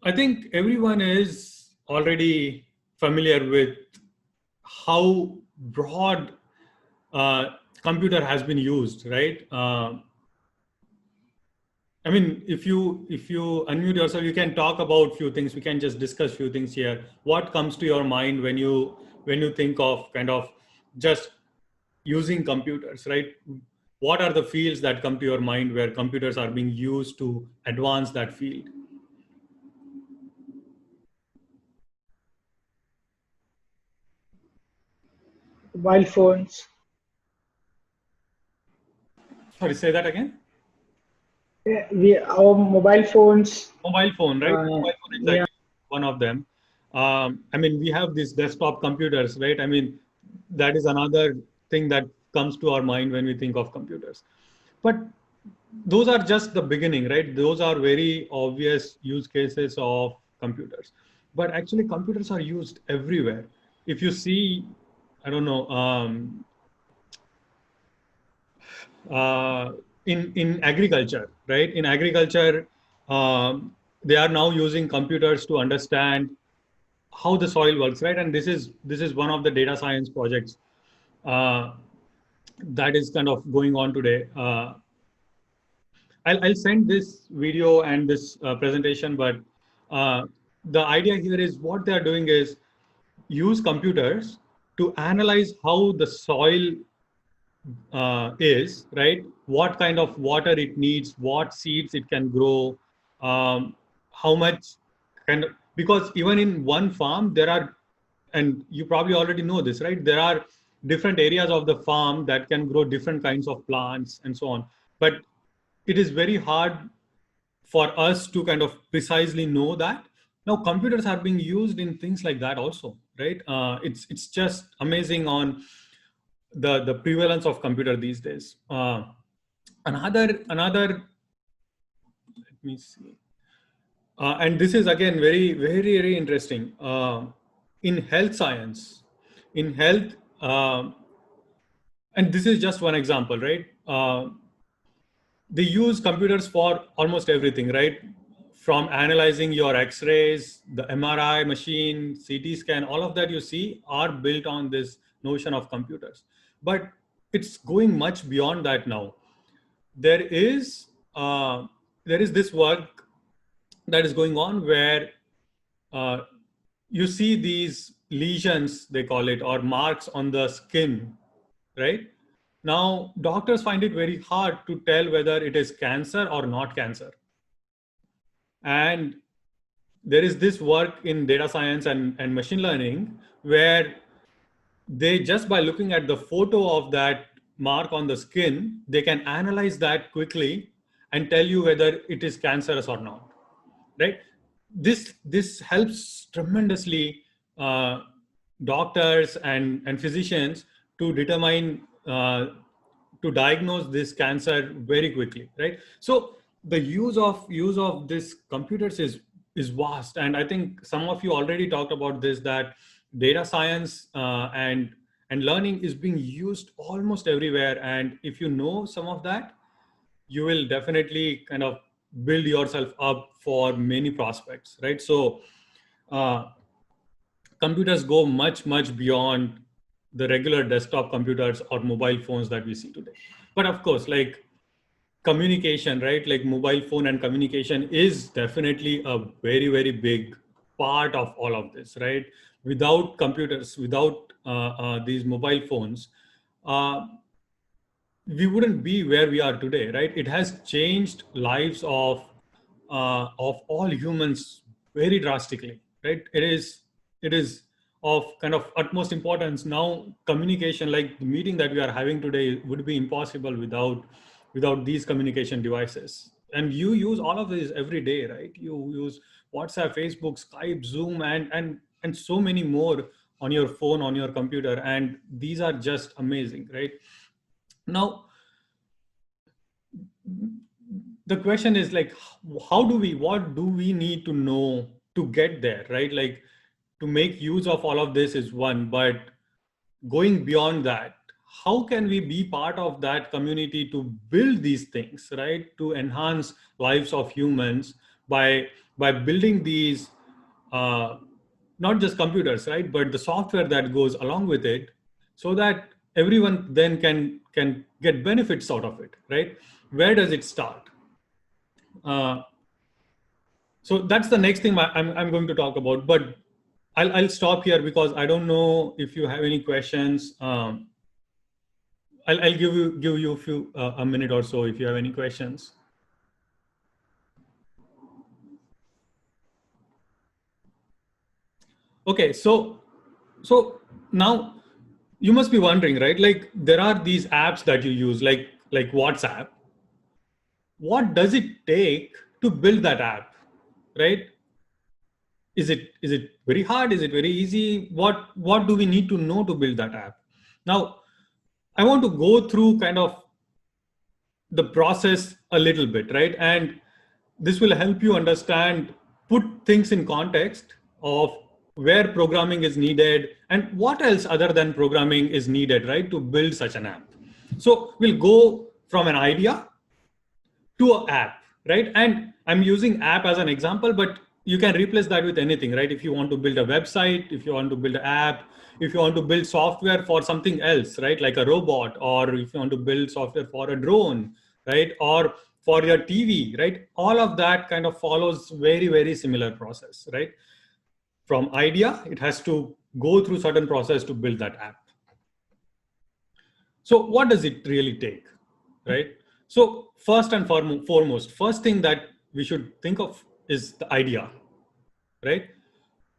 I think everyone is already familiar with how broad computer has been used, right? I mean, if you unmute yourself, you can talk about few things. We can just discuss few things here. What comes to your mind when you think of kind of just using computers, right? What are the fields that come to your mind where computers are being used to advance that field? Mobile phones. Sorry, say that again. Our mobile phones. Mobile phone, right? Mobile phone, Yeah. exactly. One of them. I mean, we have these desktop computers, right? I mean, that is another thing that comes to our mind when we think of computers. But those are just the beginning, right? Those are very obvious use cases of computers. But actually, computers are used everywhere. If you see, I don't know, uh, in agriculture, right? In agriculture, they are now using computers to understand how the soil works, right? And this is one of the data science projects uh, that is kind of going on today. I'll send this video and this presentation, but the idea here is what they are doing is use computers to analyze how the soil is, right? What kind of water it needs, what seeds it can grow, how much kind of, because even in one farm, there are, and you probably already know this, right? There are different areas of the farm that can grow different kinds of plants and so on. But it is very hard for us to kind of precisely know that. Now computers are being used in things like that also, right? It's just amazing on the prevalence of computer these days. Another let me see, and this is again very interesting. In health science, in health, and this is just one example, right? They use computers for almost everything, right? From analyzing your X-rays, the MRI machine, CT scan, all of that you see are built on this notion of computers. But it's going much beyond that now. There is uh, there is this work that is going on where uh, you see these lesions, they call it, or marks on the skin, right? Now, doctors find it very hard to tell whether it is cancer or not cancer. And there is this work in data science and machine learning where they just by looking at the photo of that mark on the skin, they can analyze that quickly and tell you whether it is cancerous or not, right? This helps tremendously doctors and physicians to determine to diagnose this cancer very quickly, right? So the use of this computers is vast, and I think some of you already talked about this, that data science and learning is being used almost everywhere. And if you know some of that, you will definitely kind of build yourself up for many prospects, right? So uh, computers go much beyond the regular desktop computers or mobile phones that we see today. But of course, like communication, right? Like mobile phone and communication is definitely a very big part of all of this, right? Without computers, without these mobile phones, uh, we wouldn't be where we are today, right? It has changed lives of all humans very drastically, right? It is of kind of utmost importance now. Communication, like the meeting that we are having today, would be impossible without these communication devices. And you use all of these every day, right? You use WhatsApp, Facebook, Skype, Zoom, and so many more on your phone, on your computer, and these are just amazing, right? Now the question is like, what do we need to know to get there, right? Like to make use of all of this is one, but going beyond that, how can we be part of that community to build these things, right? To enhance lives of humans by by building these, not just computers, right, but the software that goes along with it, so that everyone then can get benefits out of it, right? Where does it start? So that's the next thing I'm going to talk about, but I'll stop here because I don't know if you have any questions. I'll give you a minute or so if you have any questions. Okay, so now you must be wondering, right? Like there are these apps that you use, like WhatsApp. What does it take to build that app, right? Is it very hard? Is it very easy? What do we need to know to build that app? Now, I want to go through kind of the process a little bit, right? And this will help you understand, put things in context of where programming is needed and what else other than programming is needed, right, to build such an app. So we'll go from an idea to an app, right? And I'm using app as an example, but you can replace that with anything, right? If you want to build a website, if you want to build an app, if you want to build software for something else, right, like a robot, or if you want to build software for a drone, right, or for your TV, right, all of that kind of follows very, very similar process, right? From idea, it has to go through certain process to build that app. So what does it really take, right? So first and foremost, first thing that we should think of is the idea, right?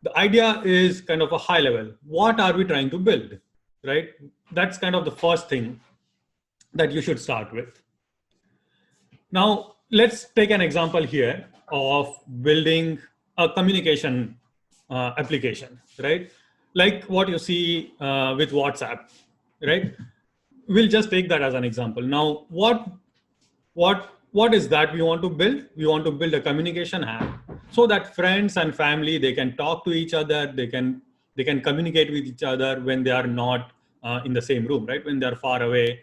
The idea is kind of a high level. What are we trying to build, right? That's kind of the first thing that you should start with. Now, let's take an example here of building a communication application, right? Like what you see with WhatsApp, right? We'll just take that as an example. Now, what is that we want to build? We want to build a communication app so that friends and family, they can talk to each other, they can communicate with each other when they are not in the same room, right? When they are far away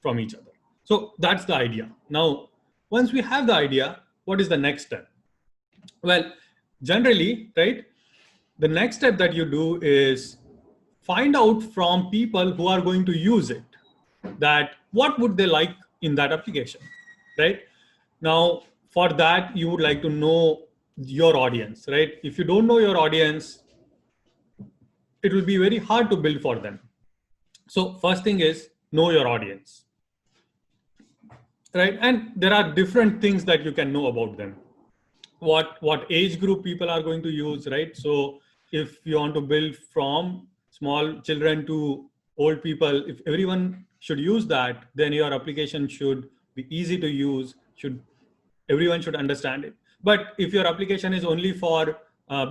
from each other. So that's the idea. Now, once we have the idea, what is the next step? Well, generally, right, the next step that you do is find out from people who are going to use it, that what would they like in that application, right? Now, for that, you would like to know your audience, right? If you don't know your audience, it will be very hard to build for them. So first thing is know your audience, right? And there are different things that you can know about them. What age group people are going to use, right? So if you want to build from small children to old people, if everyone should use that, then your application should be easy to use, should everyone should understand it. But if your application is only for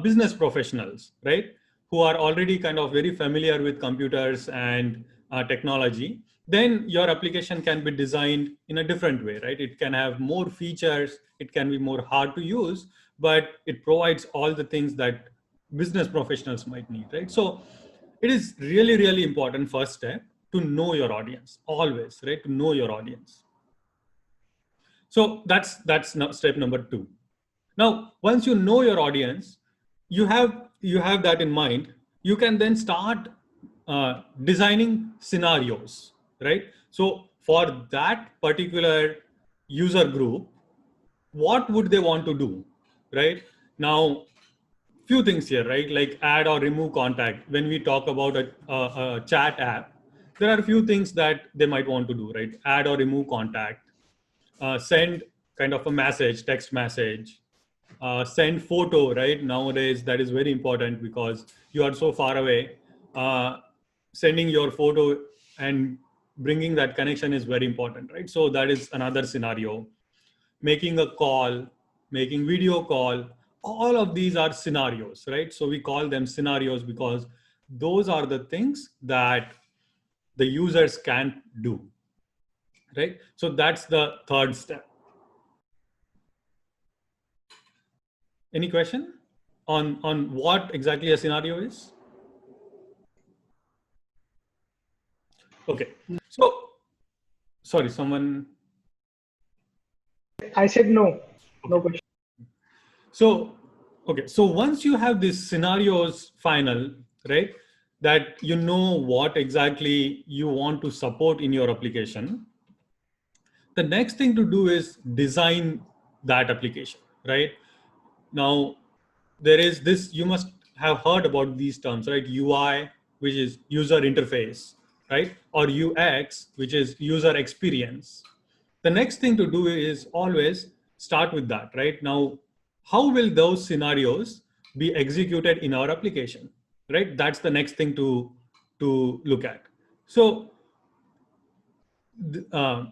business professionals, right, who are already kind of very familiar with computers and technology, then your application can be designed in a different way, right? It can have more features, it can be more hard to use, but it provides all the things that business professionals might need, right? So it is really, really important first step to know your audience, always, right? To know your audience. So that's step number 2. Now, once you know your audience, you have that in mind. You can then start designing scenarios, right? So for that particular user group, what would they want to do, right? Now, few things here, right? Like add or remove contact. When we talk about a chat app, there are a few things that they might want to do, right? Add or remove contact, send kind of a message, text message, send photo, right? Nowadays, that is very important because you are so far away. Sending your photo and bringing that connection is very important, right? So that is another scenario. Making a call, making video call, all of these are scenarios, right? So we call them scenarios because those are the things that the users can do, right? So that's the third step. Any question on what exactly a scenario is? Okay. So, sorry, someone. I said no. No question. So, okay. So once you have these scenarios final, right, that you know what exactly you want to support in your application, the next thing to do is design that application, right? Now, there is this, you must have heard about these terms, right? UI, which is user interface, right? Or UX, which is user experience. The next thing to do is always start with that, right? Now, how will those scenarios be executed in our application, right? That's the next thing to look at. So, uh,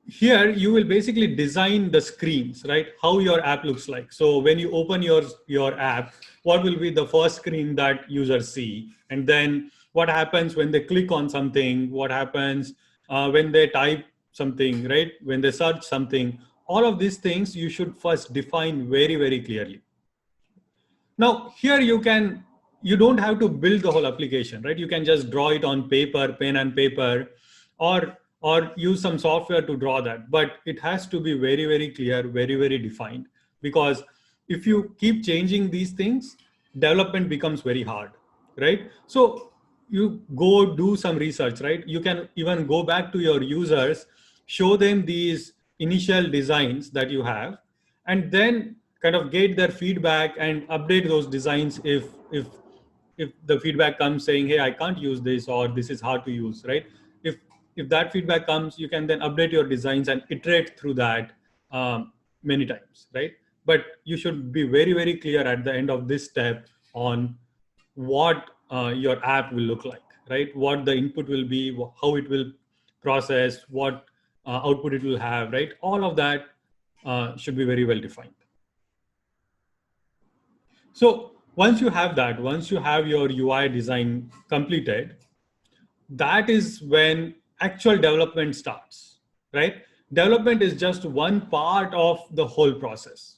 here you will basically design the screens, right? How your app looks like. So when you open your app, what will be the first screen that users see, and then what happens when they click on something, what happens when they type something, right? When they search something. All of these things you should first define very, very clearly. Now here you don't have to build the whole application, right? You can just draw it on paper, pen and paper, or use some software to draw that. But it has to be very, very clear, very, very defined. Because if you keep changing these things, development becomes very hard, right? So you go do some research, right? You can even go back to your users, show them these initial designs that you have, and then kind of get their feedback and update those designs if the feedback comes saying, hey, I can't use this, or this is hard to use, right? If that feedback comes, you can then update your designs and iterate through that many times, right? But you should be very, very clear at the end of this step on what your app will look like, right? What the input will be, how it will process, what output it will have, right? All of that should be very well defined. So once you have that, once you have your UI design completed, that is when actual development starts, right? Development is just one part of the whole process,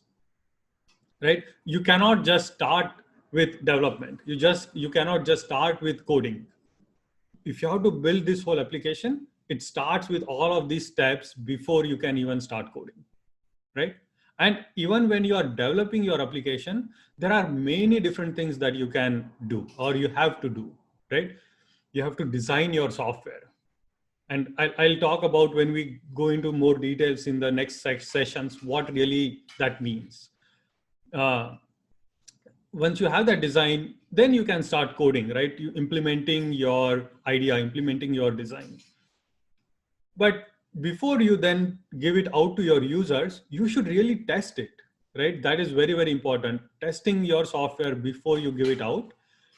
right? You cannot just start with development. You cannot just start with coding. If you have to build this whole application, it starts with all of these steps before you can even start coding, right? And even when you are developing your application, there are many different things that you can do or you have to do, right? You have to design your software. And I'll talk about when we go into more details in the next sessions, what really that means. Uh, Once you have that design, then you can start coding, right? You implementing your idea, implementing your design. But before you then give it out to your users, you should really test it, right? That is very, very important. Testing your software before you give it out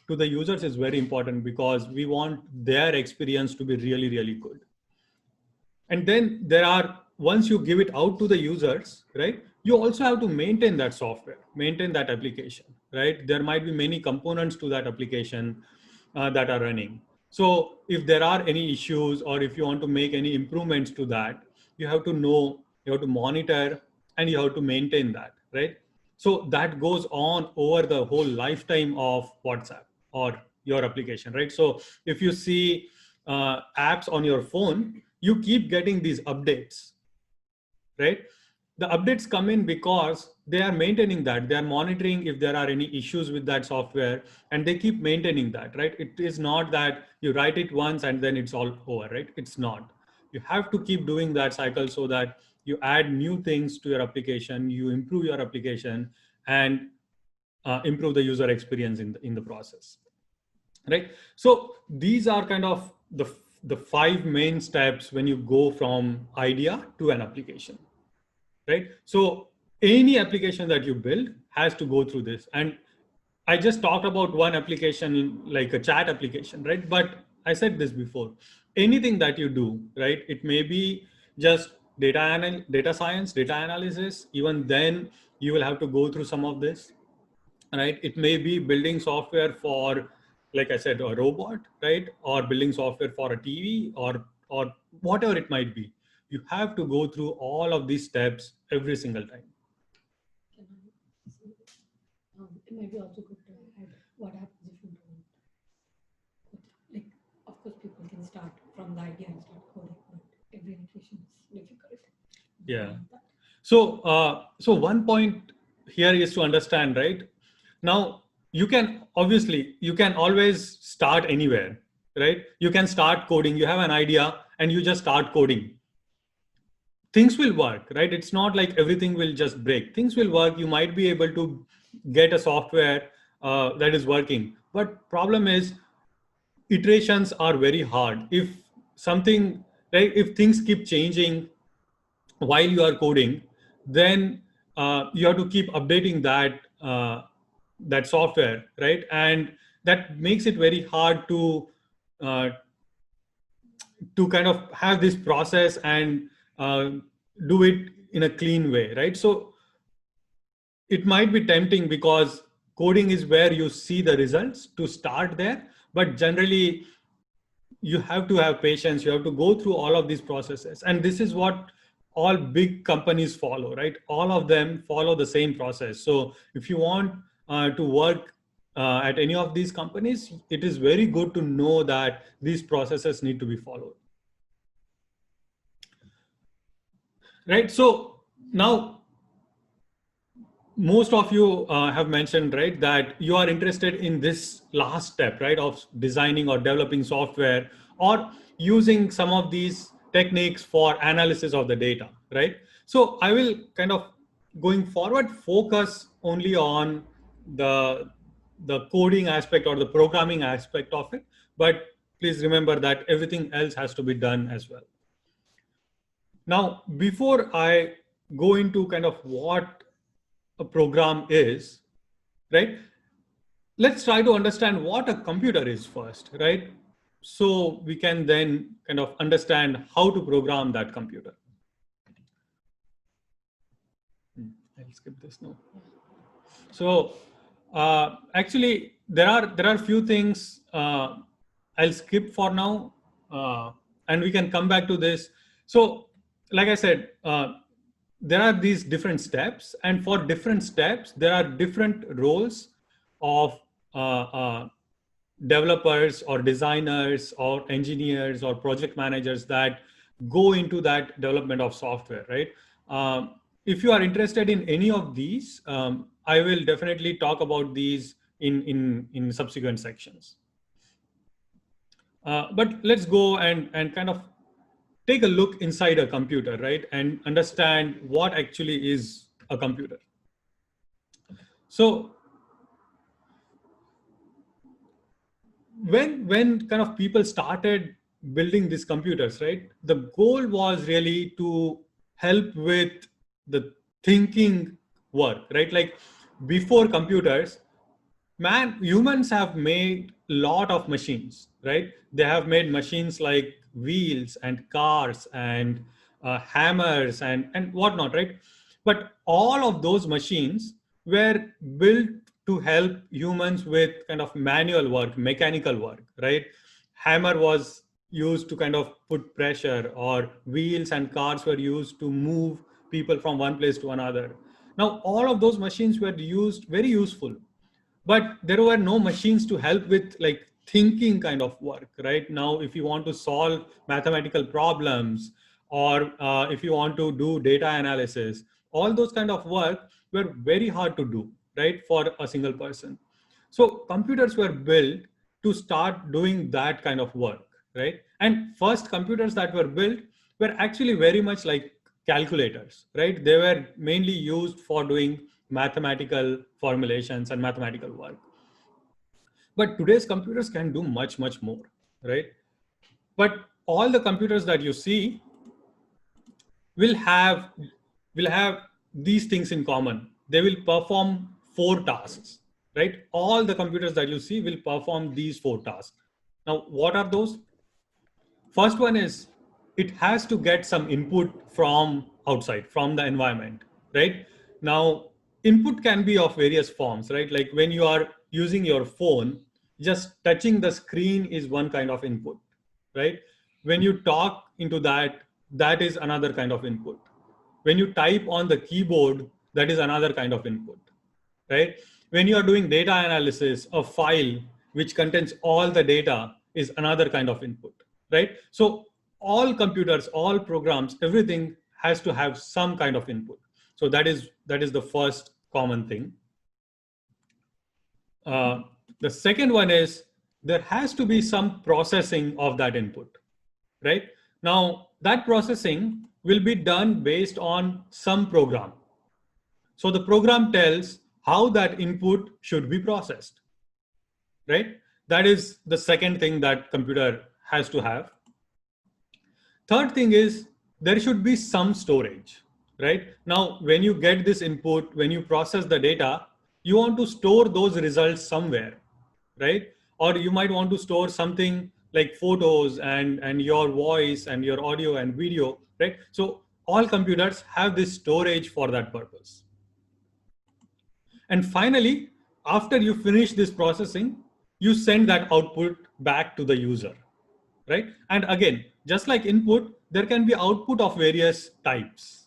to the users is very important because we want their experience to be really, really good. And then once you give it out to the users, right, you also have to maintain that software, maintain that application, right? There might be many components to that application that are running. So if there are any issues or if you want to make any improvements to that, you have to know, you have to monitor, and you have to maintain that, right? So that goes on over the whole lifetime of WhatsApp or your application, right? So if you see apps on your phone, you keep getting these updates, right? The updates come in because they are maintaining that. They are monitoring if there are any issues with that software, and they keep maintaining that, right? It is not that you write it once and then it's all over, right? It's not. You have to keep doing that cycle so that you add new things to your application, you improve your application, and improve the user experience in the process, right? So these are kind of the five main steps when you go from idea to an application, right? So any application that you build has to go through this. And I just talked about one application like a chat application, right? But I said this before, anything that you do, right, it may be just data science, data analysis. Even then you will have to go through some of this, right? It may be building software for, like I said, a robot, right? Or building software for a TV, or whatever it might be. You have to go through all of these steps every single time. Can I say, it might be also good to add what happens if you don't code. Like, of course, people can start from the idea and start coding, but every application is difficult. Yeah. So one point here is to understand, right? Now, you can always start anywhere, right? You can start coding. You have an idea and you just start coding. Things will work, right? It's not like everything will just break. Things will work. You might be able to get a software that is working. But problem is, iterations are very hard. If something, right, if things keep changing while you are coding, then you have to keep updating that software, right? And that makes it very hard uh, to kind of have this process and do it in a clean way, right? So it might be tempting because coding is where you see the results to start there, but generally you have to have patience. You have to go through all of these processes, and this is what all big companies follow, right? All of them follow the same process. So if you want to work at any of these companies, it is very good to know that these processes need to be followed, right? So now most of you have mentioned, right, that you are interested in this last step, right, of designing or developing software or using some of these techniques for analysis of the data, right? So I will kind of, going forward, focus only on the coding aspect or the programming aspect of it, but please remember that everything else has to be done as well. Now, before I go into kind of what a program is, right? Let's try to understand what a computer is first, right? So we can then kind of understand how to program that computer. I'll skip this now. So actually, there are few things I'll skip for now, and we can come back to this. So, like I said, there are these different steps, and for different steps, there are different roles of developers or designers or engineers or project managers that go into that development of software, right? If you are interested in any of these, I will definitely talk about these in subsequent sections. But let's go and kind of take a look inside a computer, right? And understand what actually is a computer. So when kind of people started building these computers, right, the goal was really to help with the thinking work, right? Like before computers, humans have made a lot of machines, right? They have made machines like wheels and cars and hammers and whatnot, right? But all of those machines were built to help humans with kind of manual work, mechanical work, right? Hammer was used to kind of put pressure, or wheels and cars were used to move people from one place to another. Now, all of those machines were used, very useful, but there were no machines to help with like thinking kind of work, right? Now, if you want to solve mathematical problems, or if you want to do data analysis, all those kind of work were very hard to do, right, for a single person. So computers were built to start doing that kind of work, right? And first computers that were built were actually very much like calculators, right? They were mainly used for doing mathematical formulations and mathematical work. But today's computers can do much, much more, right? But all the computers that you see will have these things in common. They will perform 4 tasks, right? All the computers that you see will perform these 4 tasks. Now, what are those? First one is, it has to get some input from outside, from the environment, right? Now, input can be of various forms, right? Like when you are using your phone, just touching the screen is one kind of input, right? When you talk into that, that is another kind of input. When you type on the keyboard, that is another kind of input, right? When you are doing data analysis, a file which contains all the data is another kind of input, right? So all computers, all programs, everything has to have some kind of input. So that is the first common thing. The second one is there has to be some processing of that input, right? Now that processing will be done based on some program. So the program tells how that input should be processed, right? That is the second thing that computer has to have. Third thing is there should be some storage, right? Now, when you get this input, when you process the data, you want to store those results somewhere, right? Or you might want to store something like photos and your voice and your audio and video, right? So all computers have this storage for that purpose. And finally, after you finish this processing, you send that output back to the user, right? And again, just like input, there can be output of various types.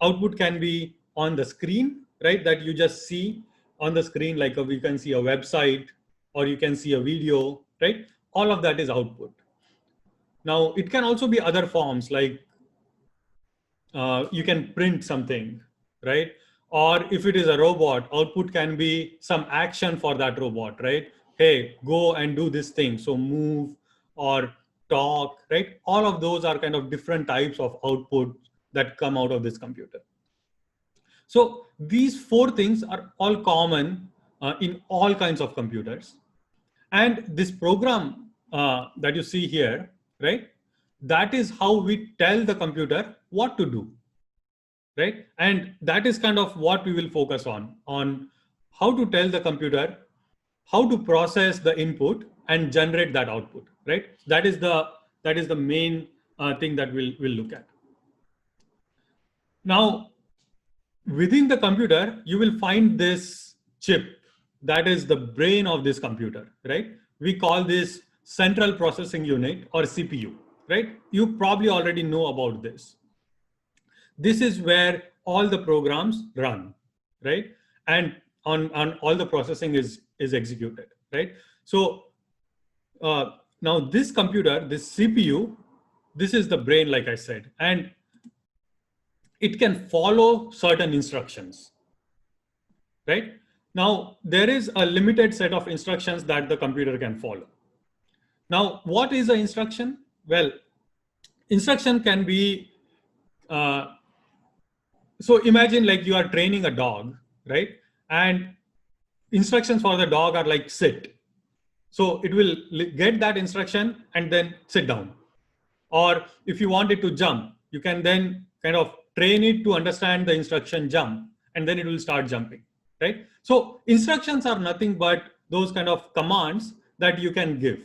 Output can be on the screen, right? That you just see on the screen, like you can see a website or you can see a video, right? All of that is output. Now, it can also be other forms, like you can print something, right? Or if it is a robot, output can be some action for that robot, right? Hey, go and do this thing. So move or talk, right? All of those are kind of different types of output that come out of this computer. So these four things are all common in all kinds of computers. And this program that you see here, right? That is how we tell the computer what to do, right? And that is kind of what we will focus on how to tell the computer how to process the input and generate that output, right? That is the main thing that we'll look at. Now, within the computer, you will find this chip that is the brain of this computer, right? We call this central processing unit or CPU, right? You probably already know about this. This is where all the programs run, right? And on all the processing is executed, right? So now this computer, this CPU, this is the brain, like I said, and it can follow certain instructions, right? Now, there is a limited set of instructions that the computer can follow. Now, what is an instruction? Well, instruction can be, so imagine like you are training a dog, right? And instructions for the dog are like sit. So it will get that instruction and then sit down. Or if you want it to jump, you can then kind of train it to understand the instruction jump, and then it will start jumping, right? So instructions are nothing but those kind of commands that you can give,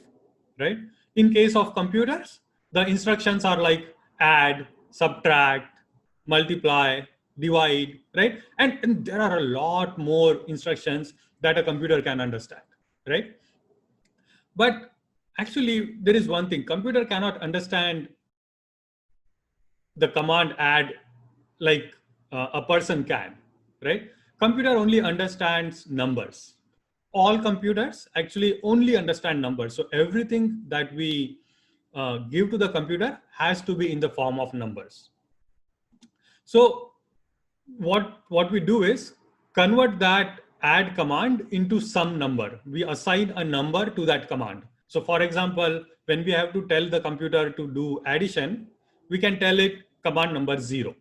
right? In case of computers, the instructions are like add, subtract, multiply, divide, right? And there are a lot more instructions that a computer can understand, right? But actually, there is one thing: computer cannot understand the command add like a person can, right? Computer only understands numbers. All computers actually only understand numbers. So everything that we give to the computer has to be in the form of numbers. So what we do is convert that add command into some number. We assign a number to that command. So for example, when we have to tell the computer to do addition, we can tell it command number 0.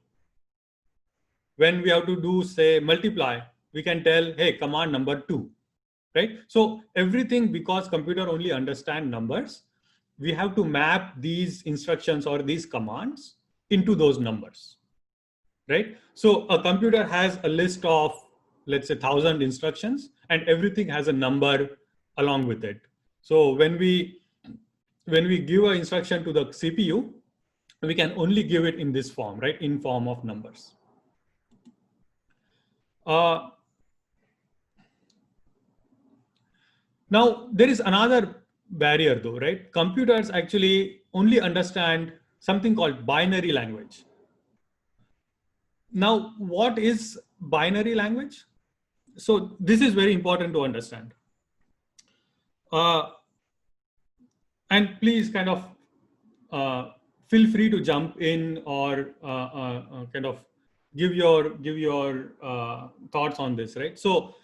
When we have to do, say, multiply, we can tell, hey, command number 2, right? So everything, because computer only understand numbers, we have to map these instructions or these commands into those numbers, right? So a computer has a list of, let's say, 1,000 instructions, and everything has a number along with it. So when we give an instruction to the CPU, we can only give it in this form, right? In form of numbers. Now, there is another barrier though, right? Computers actually only understand something called binary language. Now, what is binary language? So this is very important to understand. And please kind of feel free to jump in or kind of give your thoughts on this, right? So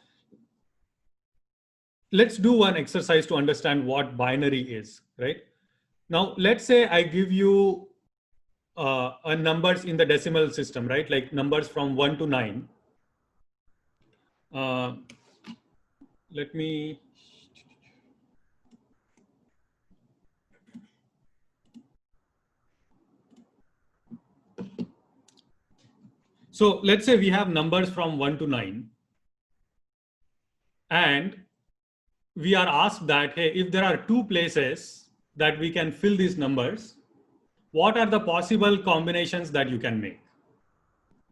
let's do one exercise to understand what binary is, right? Now, let's say I give you numbers in the decimal system, right? Like numbers from 1 to 9. Let me. So let's say we have numbers from 1 to 9. And we are asked that, hey, if there are two places that we can fill these numbers, what are the possible combinations that you can make,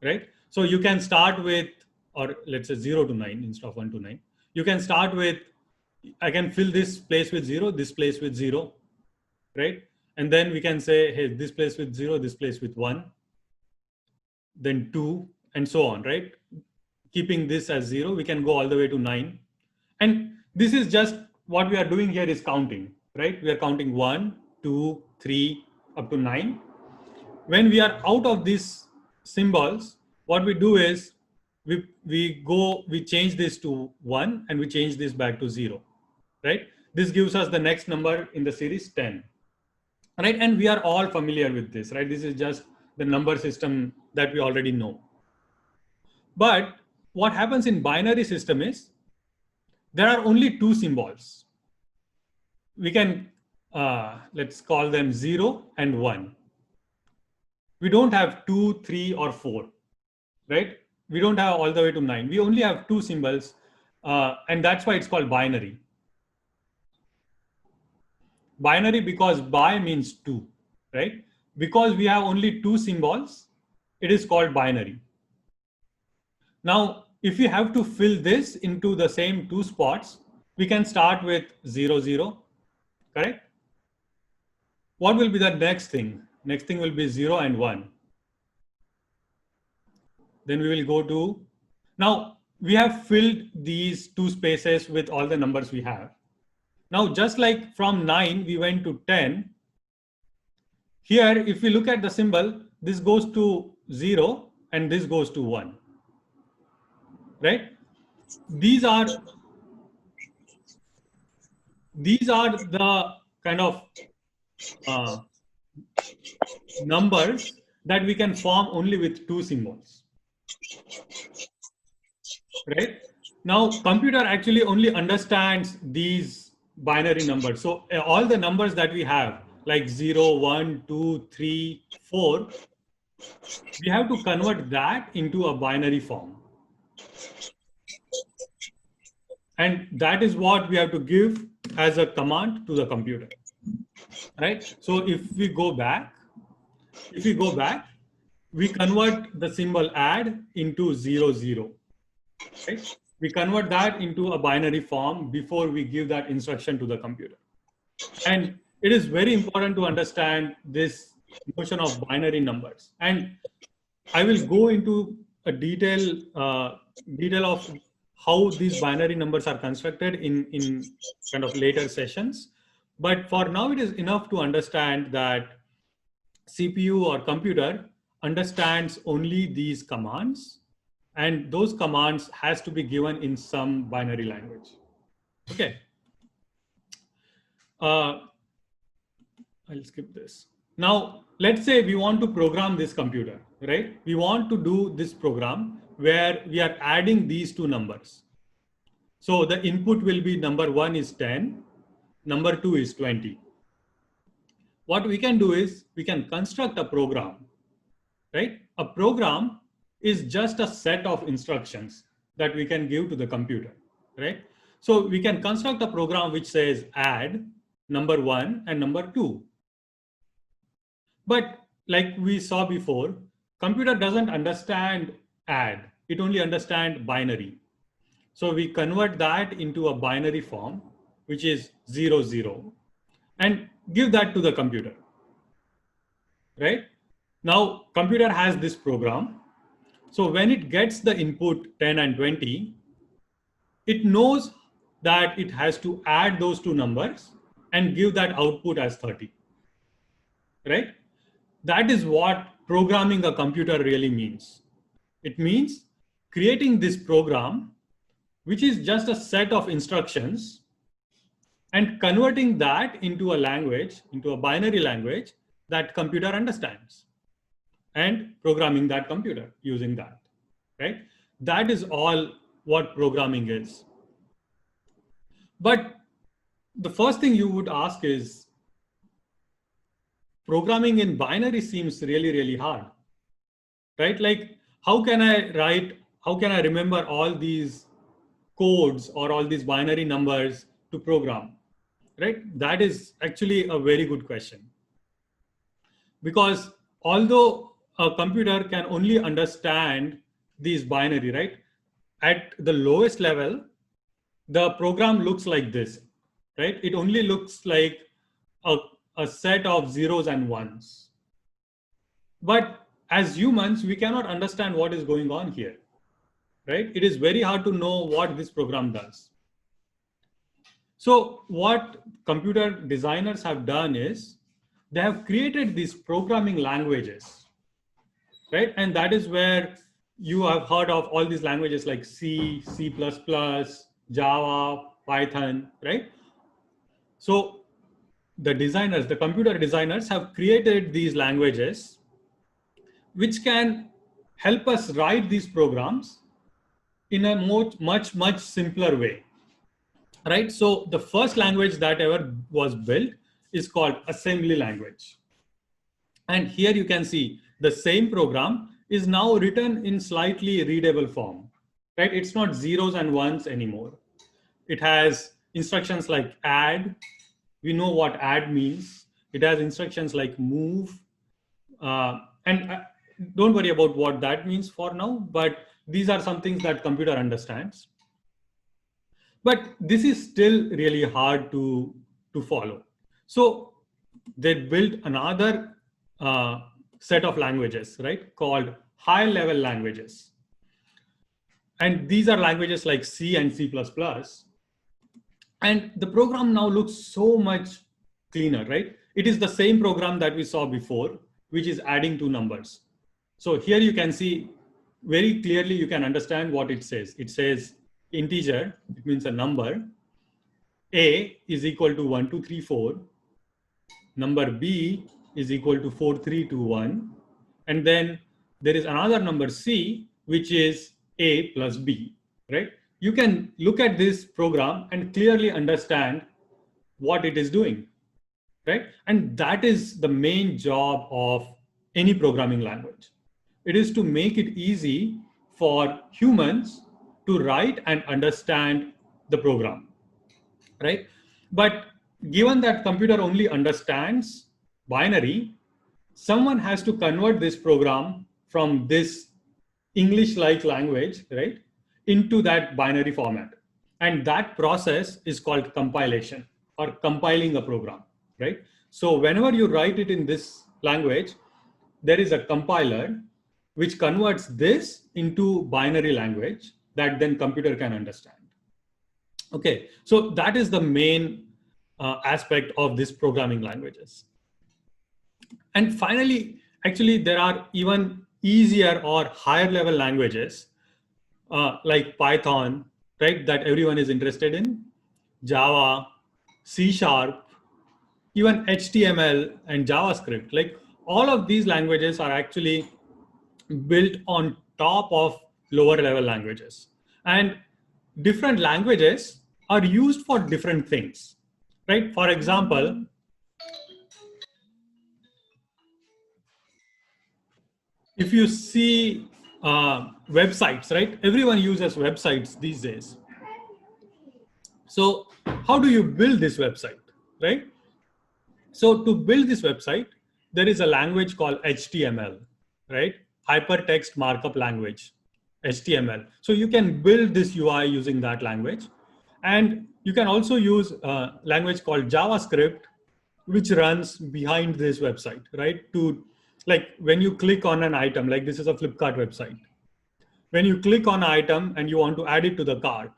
right? So you can start with, or let's say 0 to 9 instead of 1 to 9. You can start with, I can fill this place with 0, this place with 0, right? And then we can say, hey, this place with 0, this place with 1, then 2, and so on, right? Keeping this as 0, we can go all the way to 9. And this is just what we are doing here is counting, right? We are counting 1, 2, 3, up to 9. When we are out of these symbols, what we do is we change this to 1 and we change this back to 0, right? This gives us the next number in the series 10, right? And we are all familiar with this, right? This is just the number system that we already know. But what happens in binary system is there are only two symbols. We can, let's call them 0 and 1. We don't have 2, 3, or 4, right? We don't have all the way to 9. We only have two symbols, and that's why it's called binary. Binary because bi means two, right? Because we have only two symbols, it is called binary. Now, if we have to fill this into the same two spots, we can start with 0, 0, correct? What will be the next thing? Next thing will be 0 and 1. Then we will go to, now we have filled these two spaces with all the numbers we have. Now, just like from 9, we went to 10. Here, if we look at the symbol, this goes to 0 and this goes to 1, right? These are the kind of numbers that we can form only with two symbols, right? Now, computer actually only understands these binary numbers. So all the numbers that we have, like 0, 1, 2, 3, 4, we have to convert that into a binary form. And that is what we have to give as a command to the computer, right? So if we go back, we convert the symbol add into 0, 0, right? We convert that into a binary form before we give that instruction to the computer. And it is very important to understand this notion of binary numbers. And I will go into a detail of how these binary numbers are constructed in kind of later sessions. But for now, it is enough to understand that CPU or computer understands only these commands, and those commands has to be given in some binary language. Okay. I'll skip this. Now, let's say we want to program this computer, right? We want to do this program where we are adding these two numbers. So the input will be number 1 is 10, number 2 is 20. What we can do is we can construct a program, right? A program is just a set of instructions that we can give to the computer, right? So we can construct a program which says add number 1 and number 2. But like we saw before, computer doesn't understand add, it only understands binary. So we convert that into a binary form, which is 0, 0, and give that to the computer, right? Now, computer has this program. So when it gets the input 10 and 20, it knows that it has to add those two numbers and give that output as 30, right? That is what programming a computer really means. It means creating this program, which is just a set of instructions, and converting that into a language, into a binary language that computer understands, and programming that computer using that, right? That is all what programming is. But the first thing you would ask is, programming in binary seems really, really hard, right? Like, how can I remember all these codes or all these binary numbers to program, right? That is actually a very good question. Because although a computer can only understand these binary, right? At the lowest level, the program looks like this, right? It only looks like a set of zeros and ones. But as humans, we cannot understand what is going on here, right? It is very hard to know what this program does. So what computer designers have done is they have created these programming languages, right? And that is where you have heard of all these languages like C, C++, Java, Python, right? So the computer designers have created these languages which can help us write these programs in a much simpler way, right? So the first language that ever was built is called assembly language. And here you can see the same program is now written in slightly readable form, right? It's not zeros and ones anymore. It has instructions like add. We know what add means. It has instructions like move. And don't worry about what that means for now, but these are some things that computer understands. But this is still really hard to follow. So they built another set of languages, right, called high level languages. And these are languages like C and C++. And the program now looks so much cleaner, right? It is the same program that we saw before, which is adding two numbers. So here you can see very clearly, you can understand what it says. It says integer, it means a number. A is equal to 1, 2, 3, 4. Number B is equal to 4, 3, 2, 1. And then there is another number C, which is A plus B, right? You can look at this program and clearly understand what it is doing, right? And that is the main job of any programming language. It is to make it easy for humans to write and understand the program, right? But given that computer only understands binary, someone has to convert this program from this English-like language, right, into that binary format. And that process is called compilation, or compiling a program, right? So whenever you write it in this language, there is a compiler which converts this into binary language that then computer can understand. Okay, so that is the main aspect of this programming languages. And finally, actually, there are even easier or higher level languages like Python, right, that everyone is interested in, Java, C#, even HTML and JavaScript. Like all of these languages are actually built on top of lower level languages. And different languages are used for different things, right? For example, if you see websites, right? Everyone uses websites these days. So how do you build this website, right? So to build this website, there is a language called HTML, right? Hypertext Markup Language, HTML. So you can build this UI using that language. And you can also use a language called JavaScript, which runs behind this website, right? To, like, when you click on an item, like this is a Flipkart website. When you click on an item and you want to add it to the cart,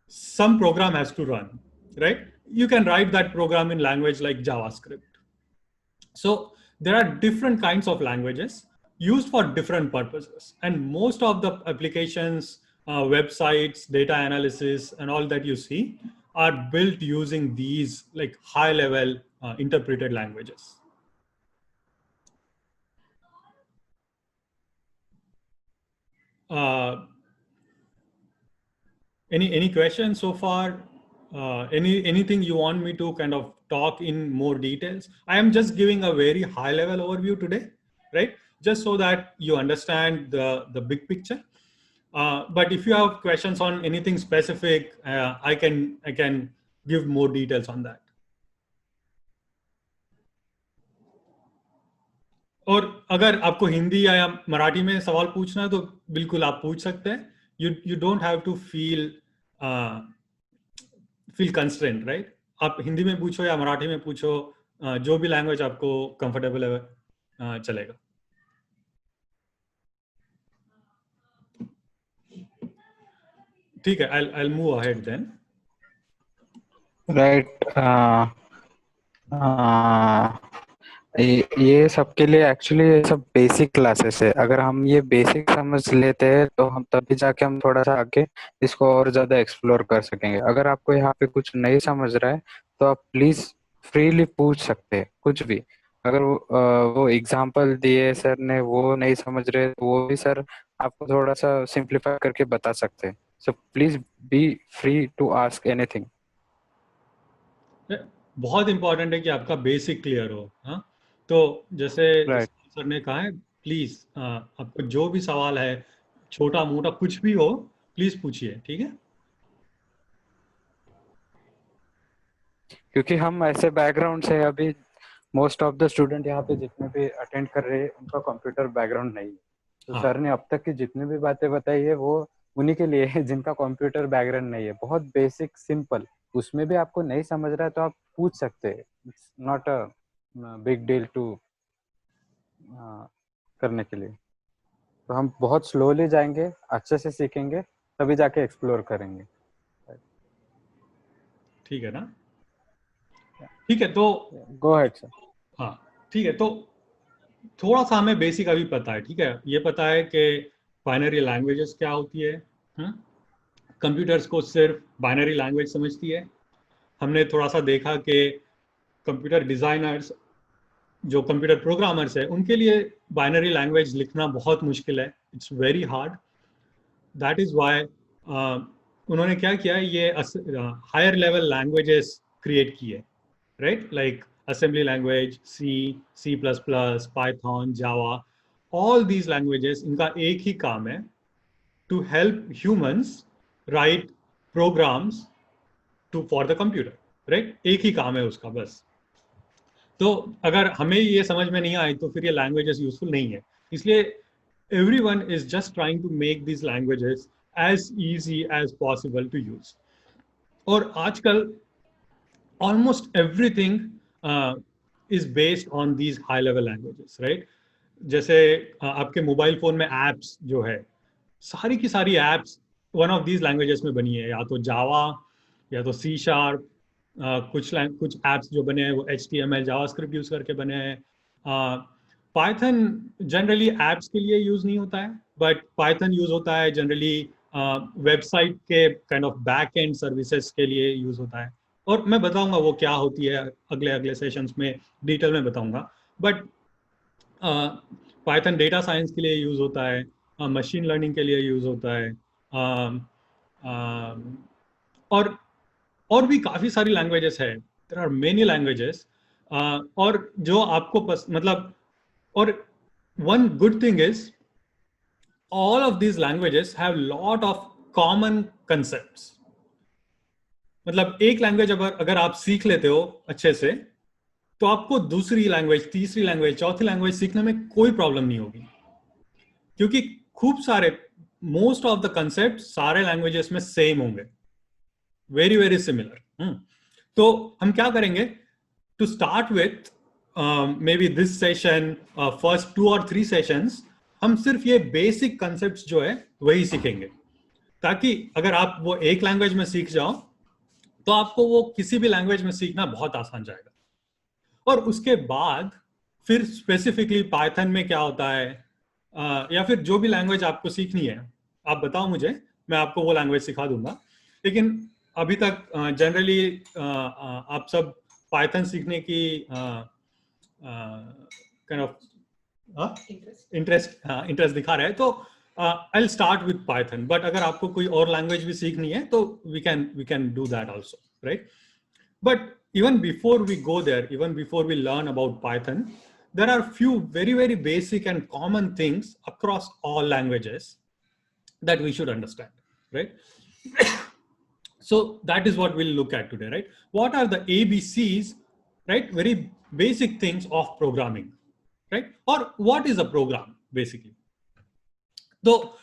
some program has to run, right? You can write that program in language like JavaScript. So there are different kinds of languages, used for different purposes. And most of the applications, websites, data analysis, and all that you see are built using these like high-level interpreted languages. Any questions so far? Anything you want me to kind of talk in more details? I am just giving a very high-level overview today, right? Just so that you understand the big picture. But if you have questions on anything specific, I can give more details on that. और अगर आपको हिंदी या मराठी में सवाल पूछना है तो बिल्कुल आप पूछ सकते हैं. You don't have to feel constrained, right? आप हिंदी में पूछो या मराठी में पूछो, जो भी लैंग्वेज आपको कंफर्टेबल है चलेगा. ठीक है, I'll move ahead then. Right. ये सबके लिए एक्चुअली ये सब बेसिक क्लासेस है. अगर हम ये बेसिक समझ लेते हैं तो हम तभी जाके हम थोड़ा सा आगे इसको और ज्यादा एक्सप्लोर कर सकेंगे. अगर आपको यहाँ पे कुछ नहीं समझ रहा है तो आप प्लीज फ्रीली पूछ सकते हैं कुछ भी. अगर वो एग्जाम्पल दिए सर ने वो नहीं समझ रहे तो वो भी सर आपको थोड़ा सा सिंप्लीफाई करके बता सकते हैं. So please be free to ask anything. बहुत इंपॉर्टेंट है कि आपका बेसिक क्लियर हो. हाँ, तो जैसे सर ने कहा है, प्लीज आपको जो भी सवाल है, छोटा मोटा कुछ भी हो, प्लीज पूछिए. ठीक है, क्योंकि हम ऐसे बैकग्राउंड से, अभी मोस्ट ऑफ द स्टूडेंट यहाँ पे जितने भी अटेंड कर रहे हैं उनका कंप्यूटर बैकग्राउंड नहीं है. तो सर ने अब तक की जितनी भी बातें बताई है वो उन्हीं के लिए है जिनका कंप्यूटर बैकग्राउंड नहीं है. बहुत बेसिक सिंपल, उसमें भी आपको नहीं समझ रहा है तो आप पूछ सकते हैं. It's not a big deal to करने के लिए. तो हम बहुत स्लोली जाएंगे, अच्छे से सीखेंगे, तभी जाके एक्सप्लोर करेंगे. ठीक है ना? ठीक है, तो गो अहेड सर. हाँ ठीक है, तो थोड़ा सा हमें बेसिक अभी पता है. ठीक है, ये पता है कि बाइनरी लैंग्वेजेस क्या होती है. कंप्यूटर्स को सिर्फ बाइनरी लैंग्वेज समझती है. हमने थोड़ा सा देखा कि कंप्यूटर डिजाइनर्स, जो कंप्यूटर प्रोग्रामर्स है, उनके लिए बाइनरी लैंग्वेज लिखना बहुत मुश्किल है. It's very hard. That is why उन्होंने क्या किया, ये हायर लेवल लैंग्वेजेस क्रिएट किए, right? Like assembly language, C++, Python, Java, all these languages, इनका एक ही काम है, to help humans write programs for the computer, right? एक ही काम है उसका बस. तो अगर हमें ये समझ में नहीं आए तो फिर ये लैंग्वेजेस यूजफुल नहीं है. इसलिए everyone is just trying to make these languages as easy as possible to use. और आजकल almost everything is based on these high level languages, right? जैसे आपके मोबाइल फोन में एप्स जो है, सारी की सारी apps one of these languages में बनी है. या तो जावा या तो C#. कुछ एप्स जो बने हैं वो HTML जावास्क्रिप्ट यूज करके बने हैं. पाइथन जनरली एप्स के लिए यूज नहीं होता है, बट पाइथन यूज होता है जनरली वेबसाइट के kind of back and services के लिए यूज होता है. और मैं बताऊंगा वो क्या होती है अगले सेशंस में, डिटेल में बताऊंगा. बट पाइथन डेटा साइंस के लिए यूज होता है, मशीन लर्निंग के लिए यूज होता है, और भी काफी सारी लैंग्वेजेस है. There are many languages. और जो आपको मतलब, और one good thing is all of these languages have lot of common concepts. मतलब एक लैंग्वेज अगर आप सीख लेते हो अच्छे से, तो आपको दूसरी लैंग्वेज, तीसरी लैंग्वेज, चौथी लैंग्वेज सीखने में कोई प्रॉब्लम नहीं होगी, क्योंकि खूब सारे, मोस्ट ऑफ द कंसेप्ट सारे लैंग्वेजेस में सेम होंगे, वेरी वेरी सिमिलर. तो हम क्या करेंगे, to start with maybe this session, first 2 or 3 sessions, हम सिर्फ ये बेसिक कंसेप्ट जो है वही सीखेंगे, ताकि अगर आप वो एक लैंग्वेज में सीख जाओ तो आपको वो किसी भी लैंग्वेज में सीखना बहुत आसान जाएगा. और उसके बाद फिर स्पेसिफिकली पाइथन में क्या होता है, या फिर जो भी लैंग्वेज आपको सीखनी है आप बताओ मुझे, मैं आपको वो लैंग्वेज सिखा दूंगा। लेकिन अभी तक जनरली आप सब पाइथन सीखने की काइंड ऑफ इंटरेस्ट दिखा रहे हैं, तो I will start with Python, but अगर आपको कोई और लैंग्वेज भी सीखनी है तो we can do that also, right? But even before we go there, even before we learn about Python, there are few very, very basic and common things across all languages that we should understand, right? So that is what we'll look at today, right? What are the ABCs, right? Very basic things of programming, right? Or what is a program, basically? So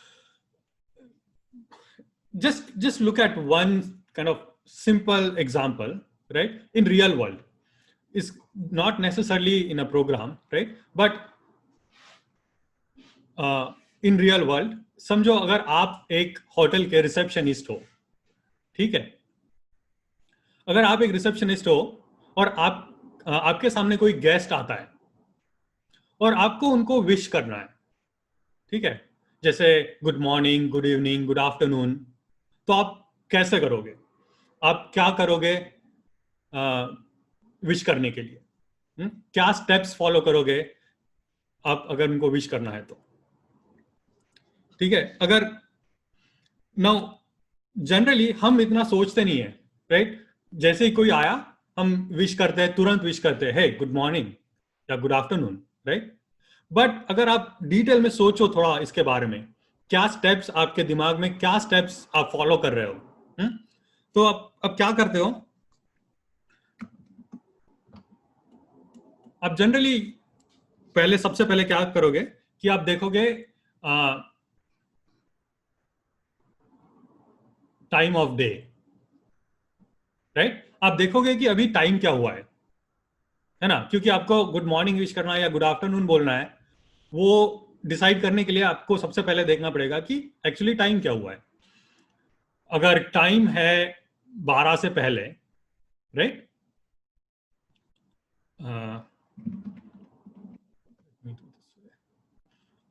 just look at one kind of simple example, right? In real world, is not necessarily in a program, right? But in real world, समझो अगर आप एक hotel के receptionist हो, ठीक है? अगर आप एक रिसेप्शनिस्ट हो और आपके सामने कोई गेस्ट आता है और आपको उनको विश करना है, ठीक है? जैसे good morning, good evening, good afternoon, तो आप कैसे करोगे? आप क्या करोगे विश करने के लिए? क्या स्टेप्स फॉलो करोगे आप अगर उनको विश करना है तो? ठीक है? अगर नाउ जनरली हम इतना सोचते नहीं है, राइट? जैसे ही कोई आया हम विश करते हैं, तुरंत विश करते हैं, हे गुड मॉर्निंग या गुड आफ्टरनून, राइट? बट अगर आप डिटेल में सोचो थोड़ा इसके बारे में, क्या स्टेप्स आपके दिमाग में, क्या स्टेप्स आप फॉलो कर रहे हो, तो अब क्या करते हो? आप जनरली सबसे पहले क्या करोगे कि आप देखोगे टाइम ऑफ डे, राइट? आप देखोगे कि अभी टाइम क्या हुआ है ना? क्योंकि आपको गुड मॉर्निंग विश करना है या गुड आफ्टरनून बोलना है, वो डिसाइड करने के लिए आपको सबसे पहले देखना पड़ेगा कि एक्चुअली टाइम क्या हुआ है। अगर टाइम है 12 से पहले, राइट?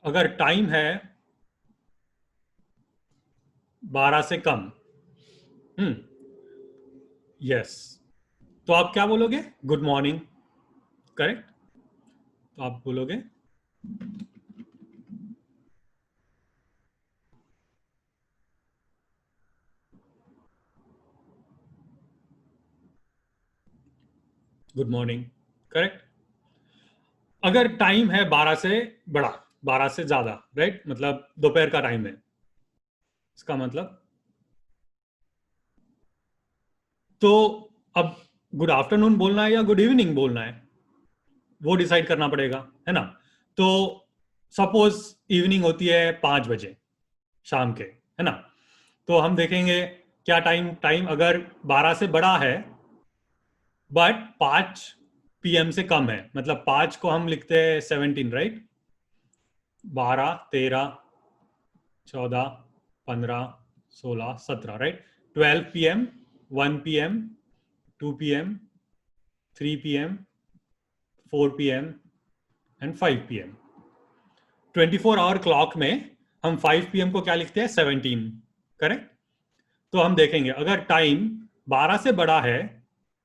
अगर टाइम है 12 से कम, यस, तो आप क्या बोलोगे? Good morning, correct? तो आप बोलोगे गुड मॉर्निंग, करेक्ट? अगर टाइम है 12 से बड़ा, 12 से ज्यादा, राइट? मतलब दोपहर का टाइम है, इसका मतलब तो अब गुड आफ्टरनून बोलना है या गुड इवनिंग बोलना है, वो डिसाइड करना पड़ेगा, है ना? तो सपोज इवनिंग होती है 5 बजे शाम के, है ना? तो हम देखेंगे क्या टाइम अगर 12 से बड़ा है बट 5 PM से कम है, मतलब 5 को हम लिखते हैं 17, right? 12, 13, 14, 15, 16, 17, right? 12 PM, 1 PM, 2 PM, 3 PM, 4 PM and 5 PM. 24-hour clock में हम 5 PM को क्या लिखते हैं? 17, करेक्ट? तो हम देखेंगे अगर टाइम 12 से बड़ा है